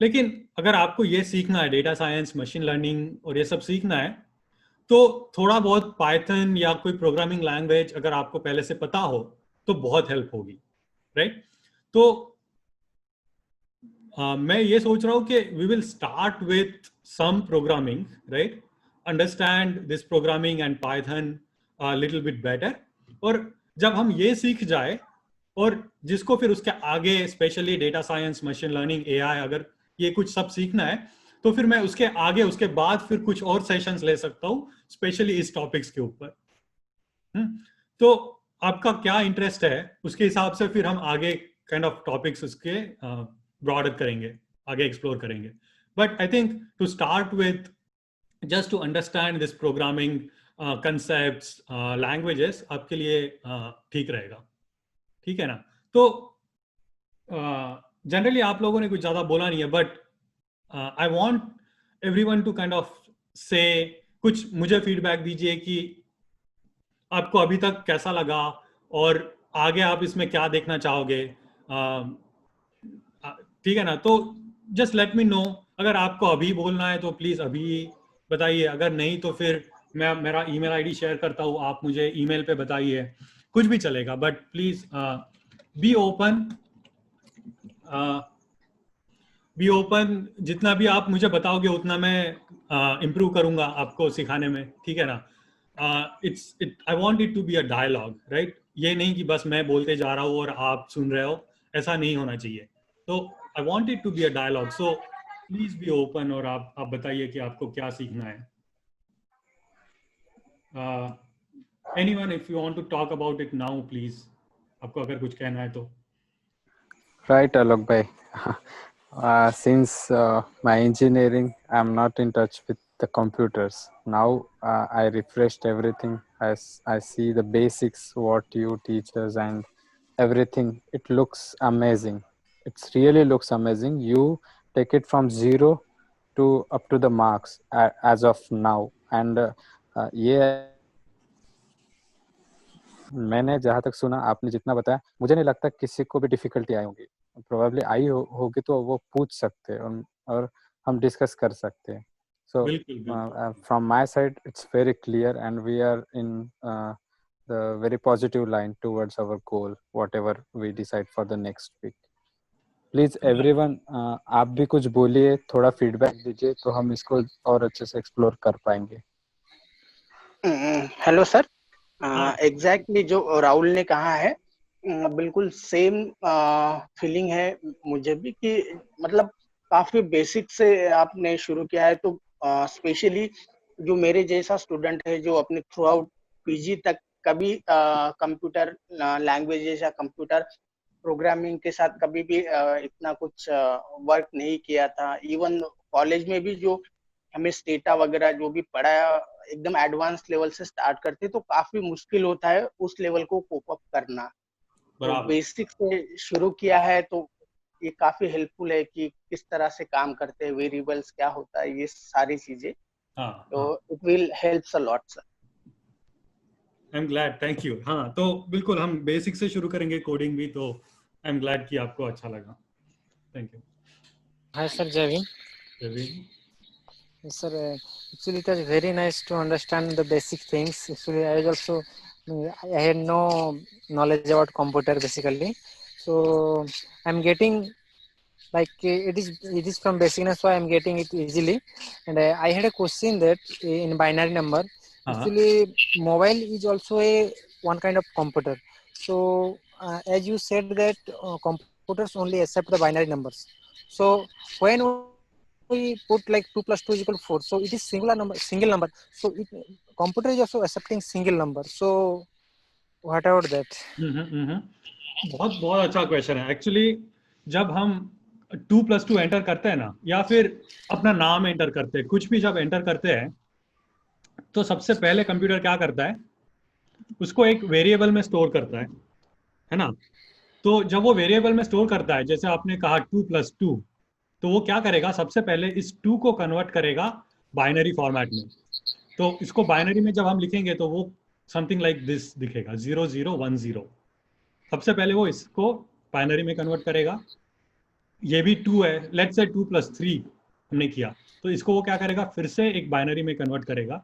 लेकिन अगर आपको ये सीखना है, डेटा साइंस, मशीन लर्निंग और ये सब सीखना है, तो थोड़ा बहुत पाइथन या कोई प्रोग्रामिंग लैंग्वेज अगर आपको पहले से पता हो तो बहुत हेल्प होगी, राइट? तो मैं ये सोच रहा हूँ कि we will start with some programming, right? Understand this programming and Python little bit better. और जब हम ये सीख जाए और जिसको फिर उसके आगे specially data science, machine learning, AI, अगर ये कुछ सब सीखना है तो फिर मैं उसके आगे, उसके बाद फिर कुछ और सेशंस ले सकता हूँ स्पेशली इस टॉपिक्स के ऊपर. तो आपका क्या इंटरेस्ट है उसके हिसाब से फिर हम आगे काइंड ऑफ टॉपिक्स उसके ब्रॉडर करेंगे, आगे एक्सप्लोर करेंगे. But I think to start with just to understand this programming concepts, languages आपके लिए ठीक रहेगा, ठीक है ना? तो जनरली आप लोगों ने कुछ ज्यादा बोला नहीं है, but I want everyone to kind of से कुछ मुझे फीडबैक दीजिए कि आपको अभी तक कैसा लगा और आगे आप इसमें क्या देखना चाहोगे, ठीक है ना? तो जस्ट लेट मी नो. अगर आपको अभी बोलना है तो प्लीज अभी बताइए, अगर नहीं तो फिर मैं मेरा ईमेल आईडी शेयर करता हूँ, आप मुझे ईमेल पे बताइए, कुछ भी चलेगा. But please be open, be open. जितना भी आप मुझे बताओगे उतना मैं इम्प्रूव करूंगा आपको सिखाने में, ठीक है ना? I want it to be a dialogue, right? ये नहीं कि बस मैं बोलते जा रहा हूँ और आप सुन रहे हो, ऐसा नहीं होना चाहिए. तो I want it to be a dialogue. So please be open और आप बताइए कि आपको क्या सीखना है. Anyone, if you want to talk about it now, please. आपको अगर कुछ कहना है तो. Right, Alok bhai. Since my engineering, I'm not in touch with the computers. Now I refreshed everything. I see the basics, what you teach us and everything. It looks amazing. It really looks amazing. You take it from 0 to up to the marks as of now. And ये मैंने जहाँ तक सुना, आपने जितना बताया, मुझे नहीं लगता किसी को भी डिफिकल्टी आई होगी. प्रोबेबली आई होगी तो वो पूछ सकते हैं और हम डिस्कस कर सकते हैं. So from my side it's very clear and we are in the very positive line towards our goal whatever we decide for the next week. Please everyone, आप भी कुछ बोलिए, थोड़ा फीडबैक दीजिए तो हम इसको और अच्छे से एक्सप्लोर कर पाएंगे. Hello sir. एग्जैक्टली जो राहुल ने कहा है बिल्कुल सेम फीलिंग है मुझे भी कि मतलब काफी बेसिक से आपने शुरू किया है. तो स्पेशली जो मेरे जैसा स्टूडेंट है जो अपने थ्रू आउट पीजी तक कभी कंप्यूटर लैंग्वेजेस या कंप्यूटर प्रोग्रामिंग के साथ कभी भी इतना कुछ वर्क नहीं किया था. इवन कॉलेज में भी जो हमें स्टेटा वगैरह जो भी पढ़ाया एकदम एडवांस लेवल से स्टार्ट करते तो काफी मुश्किल होता है उस लेवल को कोप अप करना. तो बेसिक से शुरू किया है तो ये काफी हेल्पफुल है कि किस तरह से काम करते हैं, वेरिएबल्स क्या होता है, ये सारी चीजें. तो it will helps a lot sir. I am glad, thank you. हाँ, तो बिल्कुल हम बेसिक से शुरू करेंगे कोडिंग भी. तो आई एम ग्लैड कि आपको अच्छा लगा. Thank you. हाय सर, जय Bhim. Yes, sir. Actually, it was very nice to understand the basic things. Actually, I had no knowledge about computer basically. So I'm getting like it is from basic, so I'm getting it easily. And I had a question that in binary number, actually mobile is also one kind of computer. So as you said that computers only accept the binary numbers. So when we put like 2 plus 2 is equal to 4, so it is single number, so computer is also accepting single number. So what about that? बहुत अच्छा question है. Actually जब हम 2 plus 2 enter करते हैं ना, या फिर अपना नाम एंटर करते हैं, कुछ भी जब एंटर करते हैं तो सबसे पहले कंप्यूटर क्या करता है, उसको एक वेरिएबल में स्टोर करता है ना. तो जब वो वेरिएबल में स्टोर करता है, जैसे आपने कहा 2 plus 2, तो वो क्या करेगा, सबसे पहले इस 2 को कन्वर्ट करेगा बाइनरी फॉर्मेट में. तो इसको बाइनरी में जब हम लिखेंगे तो वो समथिंग लाइक दिस दिखेगा, 0010. सबसे पहले वो इसको बाइनरी में कन्वर्ट करेगा. ये भी 2 है, लेट्स से 2 plus 3 हमने किया, तो इसको वो क्या करेगा, फिर से एक बाइनरी में कन्वर्ट करेगा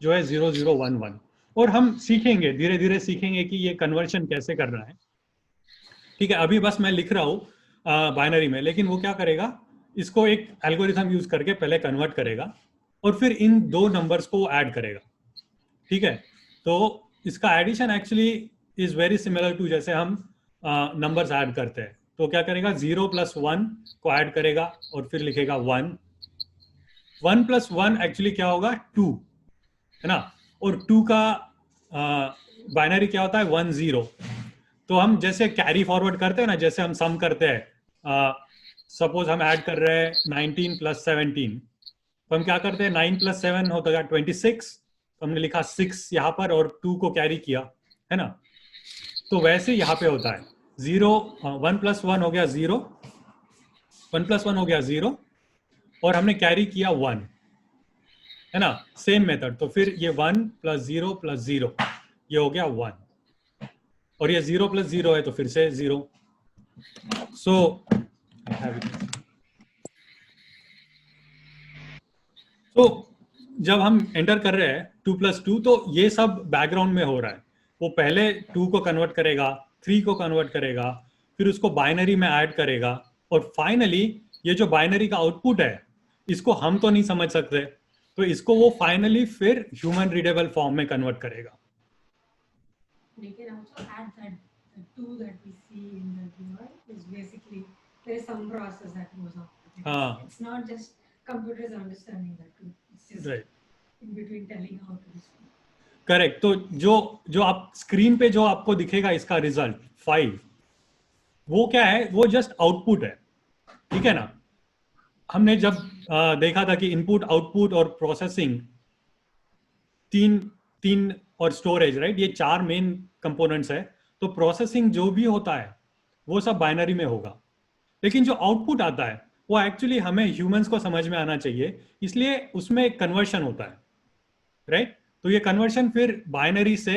जो है 0011. और हम सीखेंगे, धीरे धीरे सीखेंगे कि ये कन्वर्शन कैसे करना है. ठीक है, अभी बस मैं लिख रहा हूँ बाइनरी में, लेकिन वो क्या करेगा, इसको एक एल्गोरिथम यूज करके पहले कन्वर्ट करेगा और फिर इन 2 नंबर्स को ऐड करेगा. ठीक है, तो इसका addition actually is very similar to जैसे हम नंबर्स ऐड करते हैं. तो क्या करेगा, 0 plus 1 को ऐड करेगा और फिर लिखेगा 1. 1 plus 1 एक्चुअली क्या होगा, 2 है ना. और 2 का बाइनरी क्या होता है, 10. तो हम जैसे कैरी फॉरवर्ड करते हैं ना, जैसे हम सम करते हैं, सपोज हम ऐड कर रहे हैं 19 plus 17, तो हम क्या करते हैं, 9 plus 7 होता है 26, तो हमने लिखा 6 यहाँ पर और 2 को कैरी किया, है ना. तो वैसे यहाँ पे होता है 1 plus 1 हो गया 0, 1 plus 1 हो गया 0 और हमने कैरी किया 1, है ना. Same method. तो फिर ये 1 plus 0 plus 0 ये हो गया 1 और ये 0 plus 0 है तो फिर से 0. सो तो जब हम एंटर कर रहे हैं 2 plus 2, तो ये सब बैकग्राउंड में हो रहा है. वो पहले 2 को कन्वर्ट करेगा, 3 को कन्वर्ट करेगा, फिर उसको बाइनरी में ऐड करेगा और फाइनली ये जो बाइनरी का आउटपुट है इसको हम तो नहीं समझ सकते, तो इसको वो फाइनली फिर ह्यूमन रीडेबल फॉर्म में कन्वर्ट करेगा. We can also add that the two that we see in the viewer is basically there is some process that goes on. It's not just computers understanding that too. It's just Right. in between telling how to do something. Correct. तो जो आप screen पे जो आपको दिखेगा इसका result 5, वो क्या है? वो जस्ट आउटपुट है, ठीक है ना. हमने जब देखा था कि इनपुट, आउटपुट और प्रोसेसिंग तीन और स्टोरेज, राइट, ये 4 मेन कंपोनेंट्स है. तो प्रोसेसिंग जो भी होता है वो सब बाइनरी में होगा, लेकिन जो आउटपुट आता है वो एक्चुअली हमें ह्यूमंस को समझ में आना चाहिए, इसलिए उसमें कन्वर्शन होता है, राइट. तो ये कन्वर्शन फिर बाइनरी से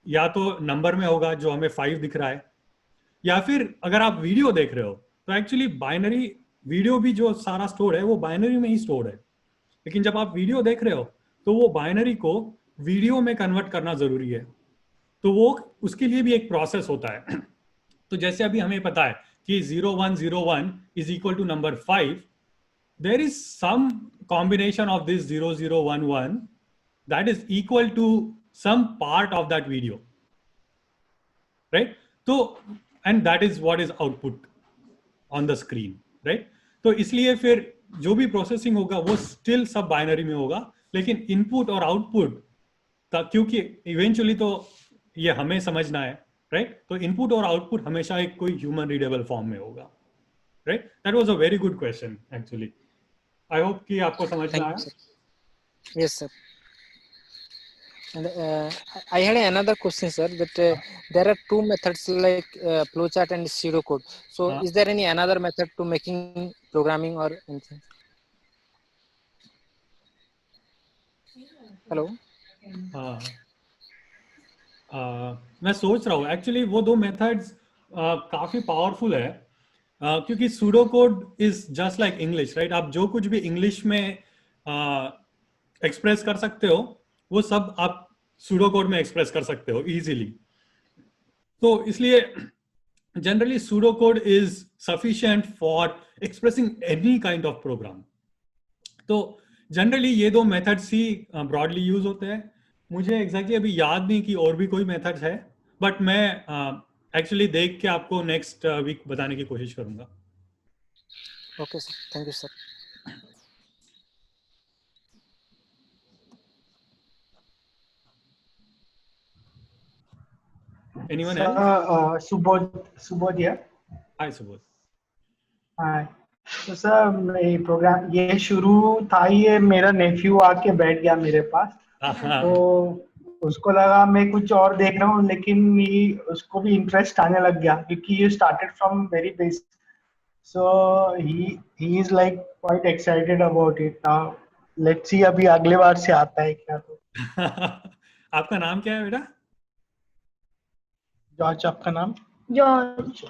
या तो नंबर में होगा जो हमें 5 दिख रहा है, या फिर अगर आप वीडियो देख रहे हो तो एक्चुअली बाइनरी वीडियो भी जो सारा स्टोर है वो बाइनरी में ही स्टोर है. लेकिन जब आप वीडियो देख रहे हो तो वो बाइनरी को वीडियो में कन्वर्ट करना जरूरी है. तो वो उसके लिए भी एक प्रोसेस होता है. तो जैसे अभी हमें पता है कि 0101 is equal to number 5, there is some combination of this 0011 that is equal to some part of that video, right? So and that is what is output on the screen, right? तो इसलिए फिर जो भी processing होगा वो still सब binary में होगा, लेकिन इनपुट और आउटपुट का, क्योंकि इवेंचुअली तो ये हमें समझना है, राइट? तो इनपुट और आउटपुट हमेशा एक कोई ह्यूमन रीडेबल फॉर्म में होगा, right? That was a very good question actually. I hope कि आपको समझ में आया. Yes, sir. And I had another question, sir, that there are two methods like flowchart and pseudocode. So is there any another method to making programming or anything? Hello? मैं सोच रहा हूँ actually वो 2 मेथड्स काफी powerful है, क्योंकि pseudo code is just like English, right? आप जो कुछ भी इंग्लिश में एक्सप्रेस कर सकते हो वो सब आप सूडो कोड में एक्सप्रेस कर सकते हो इजीली. तो इसलिए generally pseudo code is sufficient for expressing any kind of program. तो जनरली ये 2 मेथड्स ही ब्रॉडली यूज होते हैं. मुझे एग्जैक्टली अभी याद नहीं कि और भी कोई मेथड्स है, बट मैं एक्चुअली देख के आपको नेक्स्ट वीक बताने की कोशिश करूंगा. Okay, sir. Thank you, sir. Anyone else? Subodh here. Hi, Subodh. हाँ, तो सर ये प्रोग्राम ये शुरू था, ये मेरा नेफ्यू आके बैठ गया मेरे पास. तो उसको लगा मैं कुछ और देख रहा हूँ, लेकिन ये उसको भी इंटरेस्ट आने लग गया क्योंकि ये started from very basic. So he is like quite excited about it. Now let's see अभी अगले बार से आता है क्या. तो आपका नाम क्या है बेटा? जॉर्ज. आपका नाम? जॉर्ज.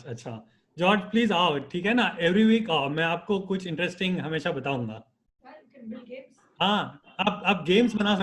अच्छा जॉर्ज, प्लीज आओ, ठीक है ना? एवरी वीक आओ, मैं आपको कुछ इंटरेस्टिंग हमेशा बताऊंगा. हाँ, आप गेम्स बना सकते